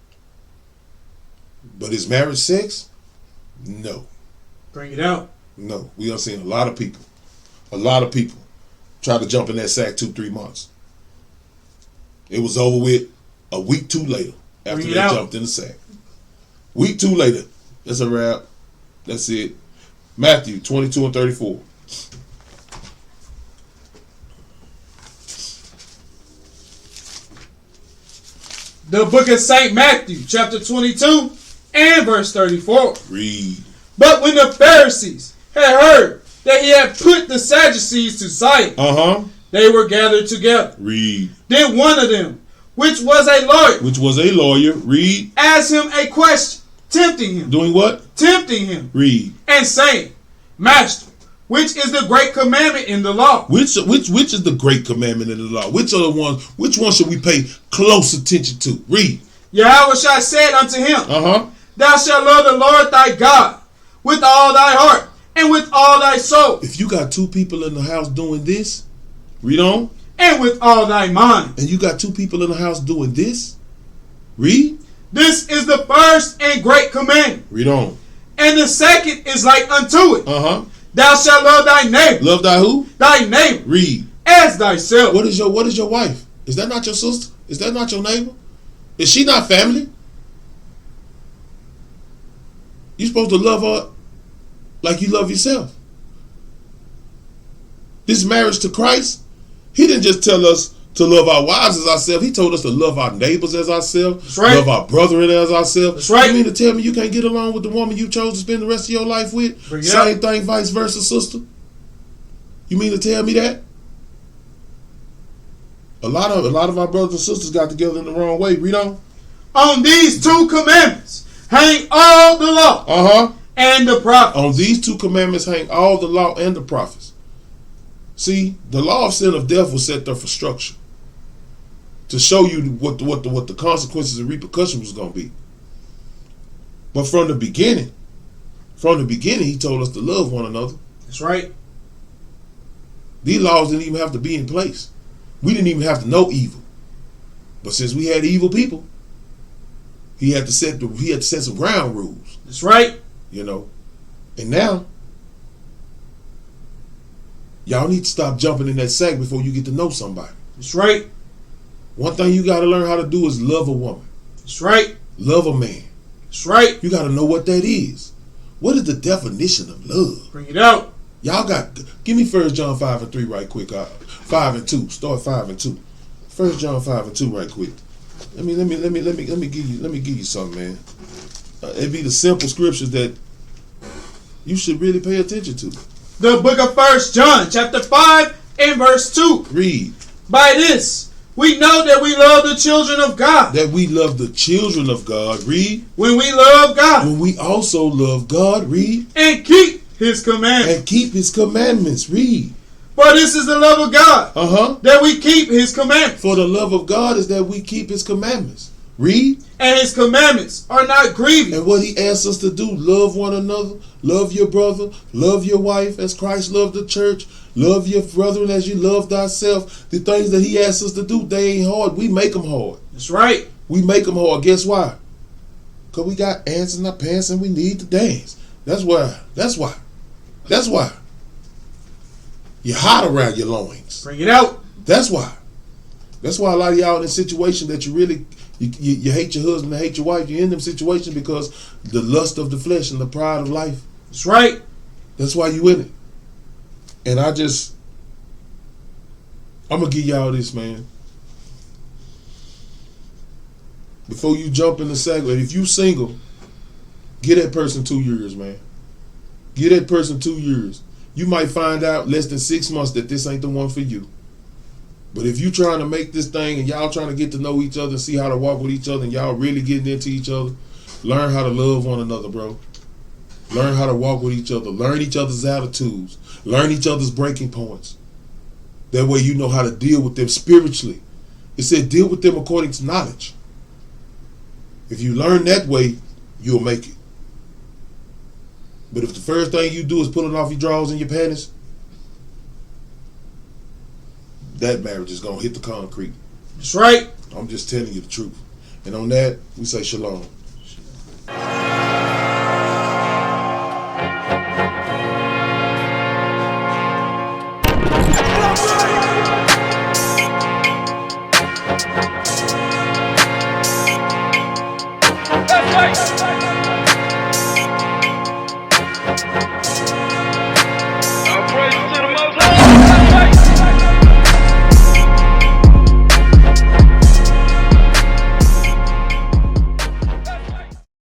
But is marriage sex? No. Bring it out. No, we done seen a lot of people try to jump in that sack 2-3 months. It was over with a week 2 later after they jumped in the sack. Week 2 later, that's a wrap. That's it. Matthew 22 and 34. The book of St. Matthew, chapter 22 and verse 34. Read. But when the Pharisees had heard that he had put the Sadducees to silence, they were gathered together. Read. Then one of them, which was a lawyer, read, asked him a question, tempting him. Doing what? Tempting him. Read. And saying, Master, which is the great commandment in the law? Which is the great commandment in the law? Which are the ones? Which one should we pay close attention to? Read. Yahawashi said unto him, Thou shalt love the Lord thy God with all thy heart and with all thy soul. If you got 2 people in the house doing this, read on. And with all thy mind. And you got 2 people in the house doing this, read. This is the first and great commandment. Read on. And the second is like unto it. Thou shalt love thy neighbor. Love thy who? Thy neighbor. Read. As thyself. What is your wife? Is that not your sister? Is that not your neighbor? Is she not family? You're supposed to love her like you love yourself. This marriage to Christ, he didn't just tell us to love our wives as ourselves. He told us to love our neighbors as ourselves. That's right. Love our brethren as ourselves. That's right. You mean to tell me you can't get along with the woman you chose to spend the rest of your life with? Same thing, vice versa, sister. You mean to tell me that? A lot of our brothers and sisters got together in the wrong way. Read on. On these 2 commandments hang all the law and the prophets. On these 2 commandments hang all the law and the prophets. See, the law of sin of death was set there for structure, to show you what the consequences and repercussions was going to be. But from the beginning, he told us to love one another. That's right. These laws didn't even have to be in place. We didn't even have to know evil. But since we had evil people, he had to set some ground rules. That's right. You know. And now, y'all need to stop jumping in that sack before you get to know somebody. That's right. One thing you got to learn how to do is love a woman. That's right. Love a man. That's right. You got to know what that is. What is the definition of love? Bring it out. Y'all give me 1 John 5 and 3 right quick. 5 and 2. Start 5 and 2. 1 John 5 and 2 right quick. Let me give you something, man. It'd be the simple scriptures that you should really pay attention to. The book of 1 John, chapter 5 and verse 2. Read. By this, we know that we love the children of God. That we love the children of God. Read. When we love God. When we also love God. Read. And keep his commandments. And keep his commandments. Read. For this is the love of God. That we keep his commandments. For the love of God is that we keep his commandments. Read. And his commandments are not grievous. And what he asks us to do, love one another, love your brother, love your wife as Christ loved the church, love your brethren as you love thyself. The things that he asks us to do, they ain't hard. We make them hard. That's right. We make them hard. Guess why? Because we got ants in our pants and we need to dance. That's why. You're hot around your loins. Bring it out. That's why. That's why a lot of y'all in a situation that you really, you hate your husband and hate your wife. You're in them situations because the lust of the flesh and the pride of life. That's right. That's why you in it. And I'm going to give y'all this, man. Before you jump in the sack, if you single, give that person 2 years, man. Give that person 2 years. You might find out less than 6 months that this ain't the one for you. But if you trying to make this thing and y'all trying to get to know each other and see how to walk with each other and y'all really getting into each other, learn how to love one another, bro. Learn how to walk with each other. Learn each other's attitudes. Learn each other's breaking points. That way you know how to deal with them spiritually. It said deal with them according to knowledge. If you learn that way, you'll make it. But if the first thing you do is pulling off your drawers and your panties, that marriage is going to hit the concrete. That's right. I'm just telling you the truth. And on that, we say shalom.